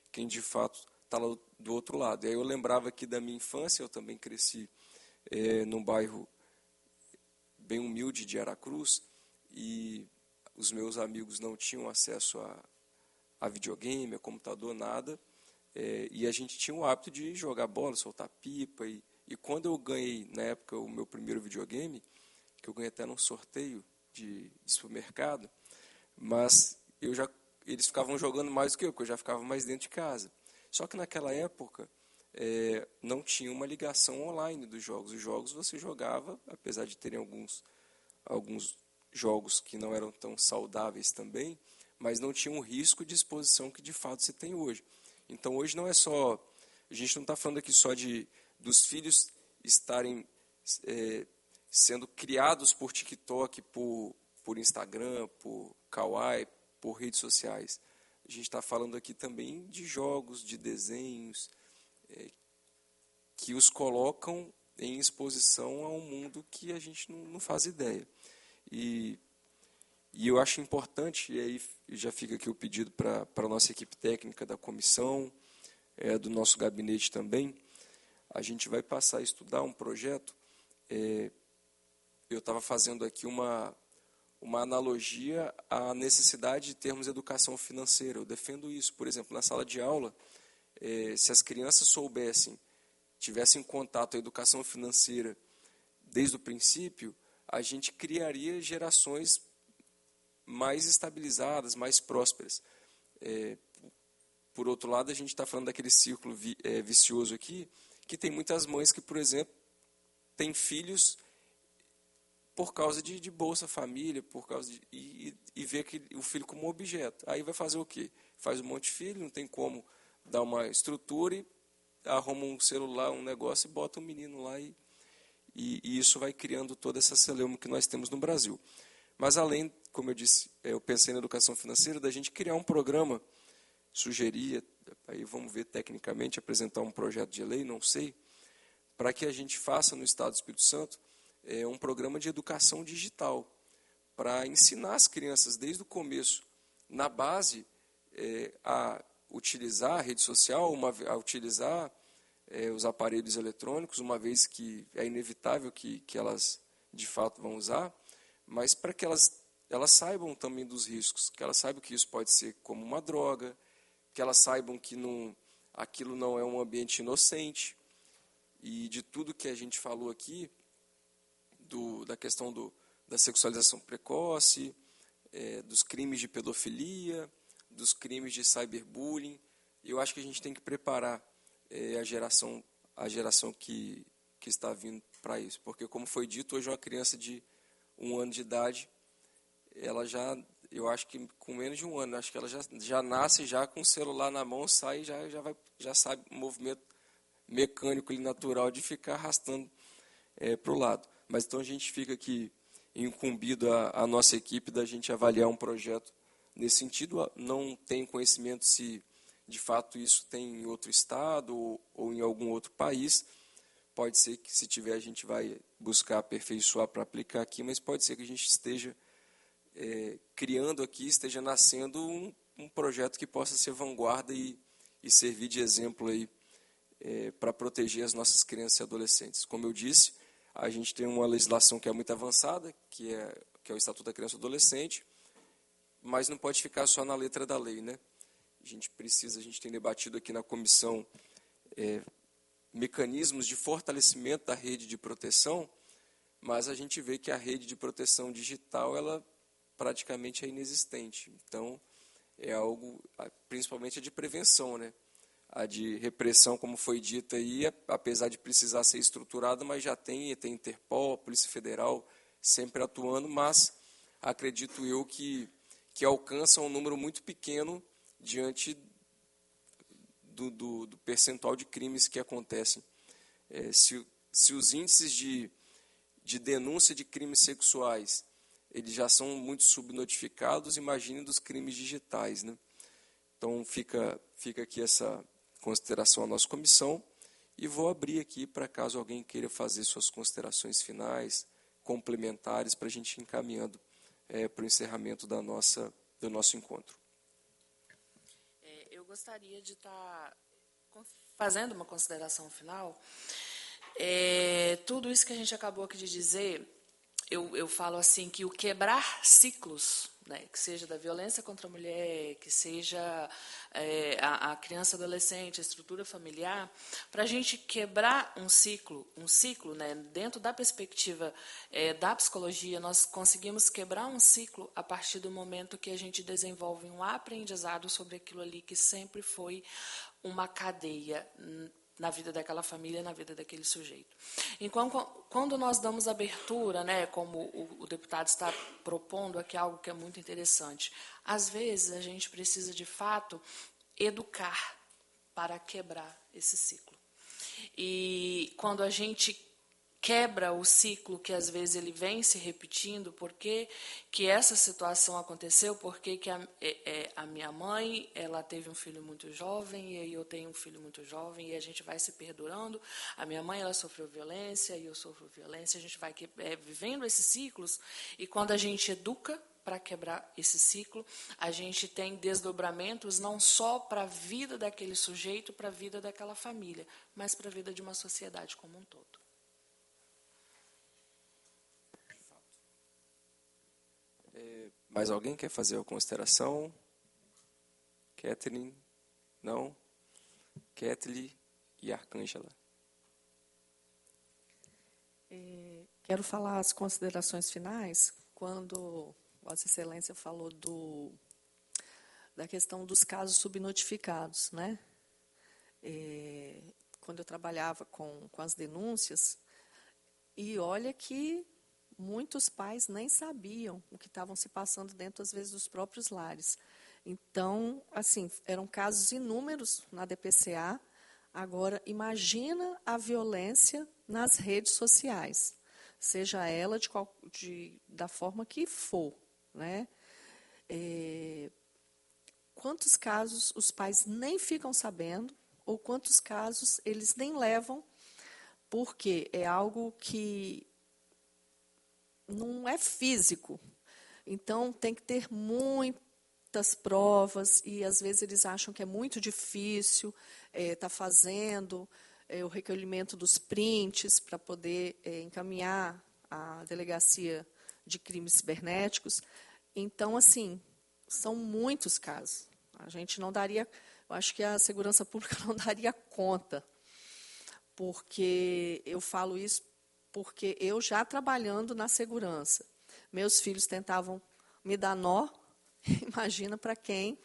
quem de fato está lá do outro lado. E aí eu lembrava aqui da minha infância, eu também cresci num bairro bem humilde de Aracruz, e os meus amigos não tinham acesso a videogame, a computador, nada, e a gente tinha o hábito de jogar bola, soltar pipa, e quando eu ganhei, na época, o meu primeiro videogame, que eu ganhei até num sorteio de supermercado, mas eles ficavam jogando mais do que eu, porque eu já ficava mais dentro de casa. Só que naquela época não tinha uma ligação online dos jogos. Os jogos você jogava, apesar de terem alguns jogos que não eram tão saudáveis também, mas não tinha um risco de exposição que de fato se tem hoje. Então hoje não é só, a gente não está falando aqui só dos filhos estarem sendo criados por TikTok, por Instagram, por Kawaii, por redes sociais. A gente está falando aqui também de jogos, de desenhos, que os colocam em exposição a um mundo que a gente não faz ideia. E eu acho importante, e aí já fica aqui o pedido para a nossa equipe técnica da comissão, do nosso gabinete também, a gente vai passar a estudar um projeto. Eu estava fazendo aqui uma analogia à necessidade de termos educação financeira. Eu defendo isso. Por exemplo, na sala de aula, se as crianças tivessem contato com a educação financeira desde o princípio, a gente criaria gerações mais estabilizadas, mais prósperas. Por outro lado, a gente está falando daquele círculo vicioso aqui, que tem muitas mães que, por exemplo, têm filhos por causa de Bolsa Família, e vê o filho como objeto. Aí vai fazer o quê? Faz um monte de filho, não tem como dar uma estrutura, e arruma um celular, um negócio, e bota um menino lá, e isso vai criando toda essa celeuma que nós temos no Brasil. Mas além, como eu disse, eu pensei na educação financeira, da gente criar um programa, sugeria, aí vamos ver tecnicamente, apresentar um projeto de lei, não sei, para que a gente faça no Estado do Espírito Santo um programa de educação digital, para ensinar as crianças desde o começo, na base, a utilizar a rede social, a utilizar os aparelhos eletrônicos, uma vez que é inevitável que elas de fato vão usar, mas para que elas saibam também dos riscos, que elas saibam que isso pode ser como uma droga, que elas saibam que aquilo não é um ambiente inocente, e de tudo que a gente falou aqui, da questão da sexualização precoce, dos crimes de pedofilia, dos crimes de cyberbullying. Eu acho que a gente tem que preparar a geração que está vindo para isso. Porque, como foi dito, hoje uma criança de 1 ano de idade, ela eu acho que com menos de 1 ano, acho que ela já nasce já com o celular na mão, sai e já sabe o movimento mecânico e natural de ficar arrastando para o lado. Mas então a gente fica aqui incumbido, a nossa equipe, da gente avaliar um projeto nesse sentido. Não tenho conhecimento se de fato isso tem em outro estado ou em algum outro país. Pode ser que, se tiver, a gente vai buscar aperfeiçoar para aplicar aqui, mas pode ser que a gente esteja criando aqui, esteja nascendo um projeto que possa ser vanguarda e servir de exemplo aí para proteger as nossas crianças e adolescentes. Como eu disse, a gente tem uma legislação que é muito avançada, que é o Estatuto da Criança e do Adolescente, mas não pode ficar só na letra da lei, né? A gente tem debatido aqui na comissão mecanismos de fortalecimento da rede de proteção, mas a gente vê que a rede de proteção digital, ela praticamente é inexistente. Então, é algo, principalmente a de prevenção, né? A de repressão, como foi dito aí, apesar de precisar ser estruturada, mas já tem Interpol, Polícia Federal sempre atuando, mas acredito eu que alcança um número muito pequeno diante do percentual de crimes que acontecem. Se os índices de denúncia de crimes sexuais eles já são muito subnotificados, imagine dos crimes digitais, né? Então fica aqui essa consideração à nossa comissão e vou abrir aqui para caso alguém queira fazer suas considerações finais, complementares, para a gente ir encaminhando para o encerramento do nosso encontro. Eu gostaria de estar fazendo uma consideração final. Tudo isso que a gente acabou aqui de dizer, eu falo assim que o quebrar ciclos, né, que seja da violência contra a mulher, que seja a criança e adolescente, a estrutura familiar, para a gente quebrar um ciclo, né, dentro da perspectiva da psicologia, nós conseguimos quebrar um ciclo a partir do momento que a gente desenvolve um aprendizado sobre aquilo ali que sempre foi uma cadeia na vida daquela família, na vida daquele sujeito. Então, quando nós damos abertura, né, como o deputado está propondo aqui algo que é muito interessante, às vezes a gente precisa, de fato, educar para quebrar esse ciclo. E quando a gente quebra o ciclo que às vezes ele vem se repetindo, porque que essa situação aconteceu, porque que a minha mãe ela teve um filho muito jovem e aí eu tenho um filho muito jovem e a gente vai se perdurando. A minha mãe ela sofreu violência e eu sofro violência. A gente vai vivendo esses ciclos e quando a gente educa para quebrar esse ciclo, a gente tem desdobramentos não só para a vida daquele sujeito, para a vida daquela família, mas para a vida de uma sociedade como um todo. Mais alguém quer fazer uma consideração? Kathleen? Não? Kathleen e Arcângela. Quero falar as considerações finais quando Vossa Excelência falou da questão dos casos subnotificados, né? Quando eu trabalhava com as denúncias, e olha que muitos pais nem sabiam o que estavam se passando dentro, às vezes, dos próprios lares. Então, assim, eram casos inúmeros na DPCA. Agora, imagina a violência nas redes sociais, seja ela da forma que for, né? Quantos casos os pais nem ficam sabendo, ou quantos casos eles nem levam, porque é algo que não é físico. Então, tem que ter muitas provas, e às vezes eles acham que é muito difícil estar fazendo o recolhimento dos prints para poder encaminhar à delegacia de crimes cibernéticos. Então, assim, são muitos casos. A gente não daria, eu acho que a segurança pública não daria conta, porque eu falo isso porque eu já trabalhando na segurança, meus filhos tentavam me dar nó, imagina para quem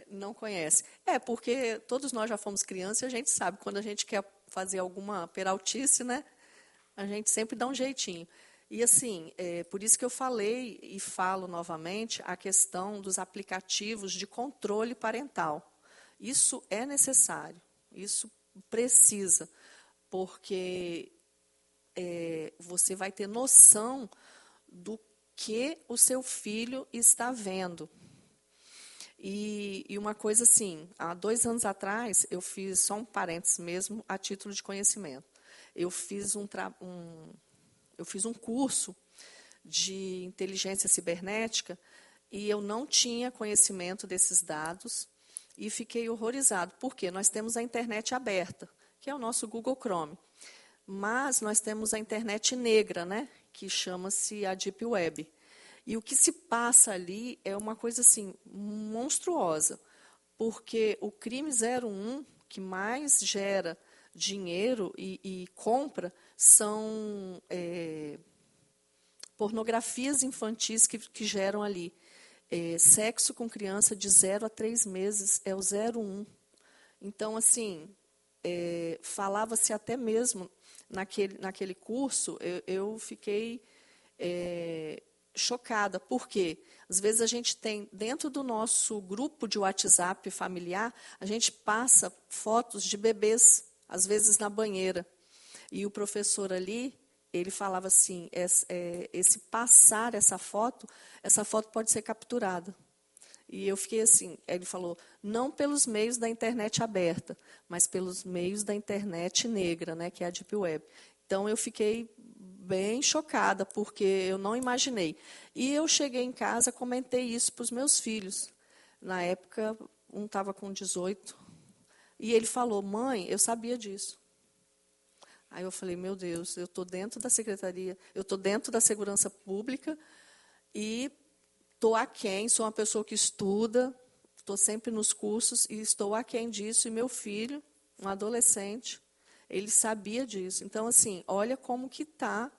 não conhece. Porque todos nós já fomos crianças e a gente sabe, quando a gente quer fazer alguma peraltice, né, a gente sempre dá um jeitinho. E, assim, por isso que eu falei e falo novamente a questão dos aplicativos de controle parental. Isso é necessário, isso precisa, porque você vai ter noção do que o seu filho está vendo. E uma coisa assim, há 2 anos atrás, eu fiz, só um parênteses mesmo, a título de conhecimento. Eu fiz um curso de inteligência cibernética e eu não tinha conhecimento desses dados e fiquei horrorizado, porque nós temos a internet aberta, que é o nosso Google Chrome. Mas nós temos a internet negra, né, que chama-se a Deep Web. E o que se passa ali é uma coisa assim monstruosa, porque o crime 01 que mais gera dinheiro e compra são pornografias infantis que geram ali. Sexo com criança de 0 a 3 meses é o 01. Então, assim, falava-se até mesmo, naquele curso, eu fiquei chocada. Por quê? Às vezes a gente tem, dentro do nosso grupo de WhatsApp familiar, a gente passa fotos de bebês, às vezes na banheira. E o professor ali, ele falava assim, esse passar essa foto pode ser capturada. E eu fiquei assim, ele falou, não pelos meios da internet aberta, mas pelos meios da internet negra, né, que é a Deep Web. Então, eu fiquei bem chocada, porque eu não imaginei. E eu cheguei em casa, comentei isso para os meus filhos. Na época, um estava com 18, e ele falou, mãe, eu sabia disso. Aí eu falei, meu Deus, eu estou dentro da secretaria, eu estou dentro da segurança pública e estou aquém, sou uma pessoa que estuda, estou sempre nos cursos e estou aquém disso. E meu filho, um adolescente, ele sabia disso. Então, assim, olha como que está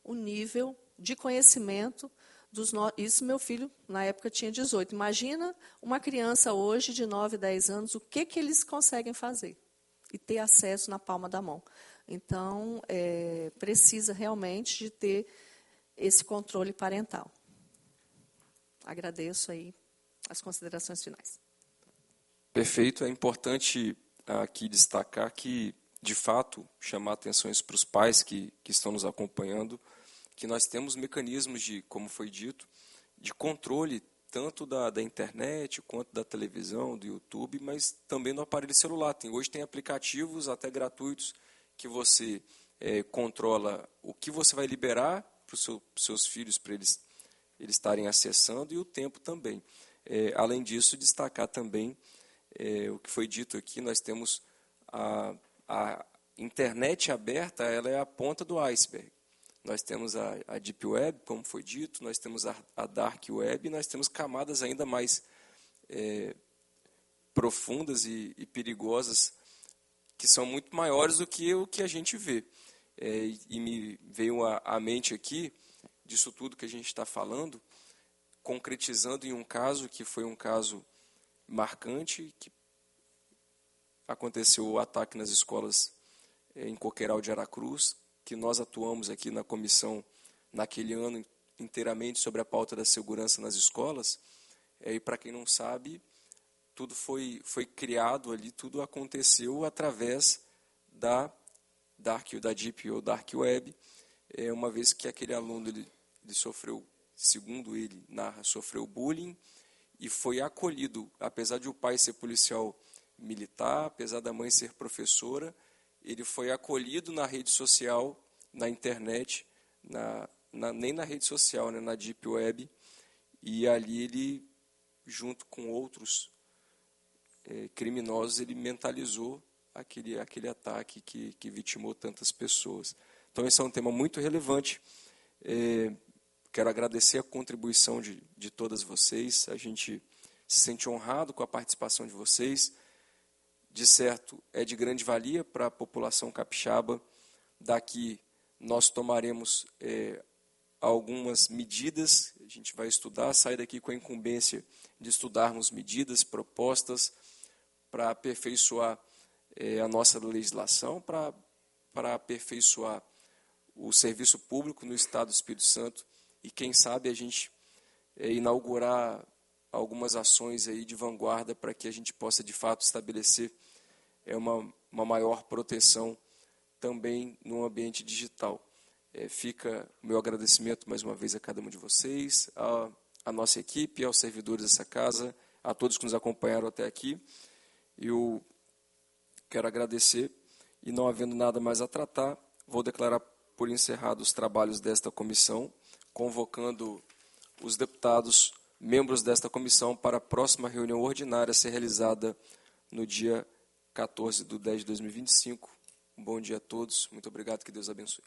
o nível de conhecimento dos isso meu filho, na época, tinha 18. Imagina uma criança hoje de 9, 10 anos, o que eles conseguem fazer e ter acesso na palma da mão. Então, precisa realmente de ter esse controle parental. Agradeço aí as considerações finais. Perfeito. É importante aqui destacar que, de fato, chamar atenção para os pais que estão nos acompanhando, que nós temos mecanismos de, como foi dito, de controle tanto da internet, quanto da televisão, do YouTube, mas também no aparelho celular. Hoje tem aplicativos até gratuitos que você controla o que você vai liberar para os seus filhos, para eles estarem acessando, e o tempo também. Além disso, destacar também o que foi dito aqui, nós temos a internet aberta, ela é a ponta do iceberg. Nós temos a Deep Web, como foi dito, nós temos a Dark Web, e nós temos camadas ainda mais profundas e perigosas, que são muito maiores do que o que a gente vê. E me veio à mente aqui, disso tudo que a gente está falando, concretizando em um caso que foi um caso marcante, que aconteceu o ataque nas escolas em Coqueiral de Aracruz, que nós atuamos aqui na comissão naquele ano inteiramente sobre a pauta da segurança nas escolas. E para quem não sabe, tudo foi criado ali, tudo aconteceu através da Deep ou Dark Web, uma vez que aquele aluno ele sofreu, segundo ele narra, sofreu bullying e foi acolhido, apesar de o pai ser policial militar, apesar da mãe ser professora, ele foi acolhido na rede social, na internet, nem na rede social, né, na Deep Web, e ali ele, junto com outros criminosos, ele mentalizou aquele ataque que vitimou tantas pessoas. Então, esse é um tema muito relevante. Quero agradecer a contribuição de todas vocês. A gente se sente honrado com a participação de vocês. De certo, é de grande valia para a população capixaba. Daqui, nós tomaremos algumas medidas. A gente vai estudar, sair daqui com a incumbência de estudarmos medidas, propostas, para aperfeiçoar a nossa legislação, para aperfeiçoar o serviço público no Estado do Espírito Santo e, quem sabe, a gente inaugurar algumas ações aí de vanguarda para que a gente possa, de fato, estabelecer uma maior proteção também no ambiente digital. Fica o meu agradecimento mais uma vez a cada um de vocês, à nossa equipe, aos servidores dessa casa, a todos que nos acompanharam até aqui. Eu quero agradecer e, não havendo nada mais a tratar, vou declarar por encerrados os trabalhos desta comissão, convocando os deputados, membros desta comissão, para a próxima reunião ordinária a ser realizada no dia 14/10/2025. Um bom dia a todos. Muito obrigado, que Deus abençoe.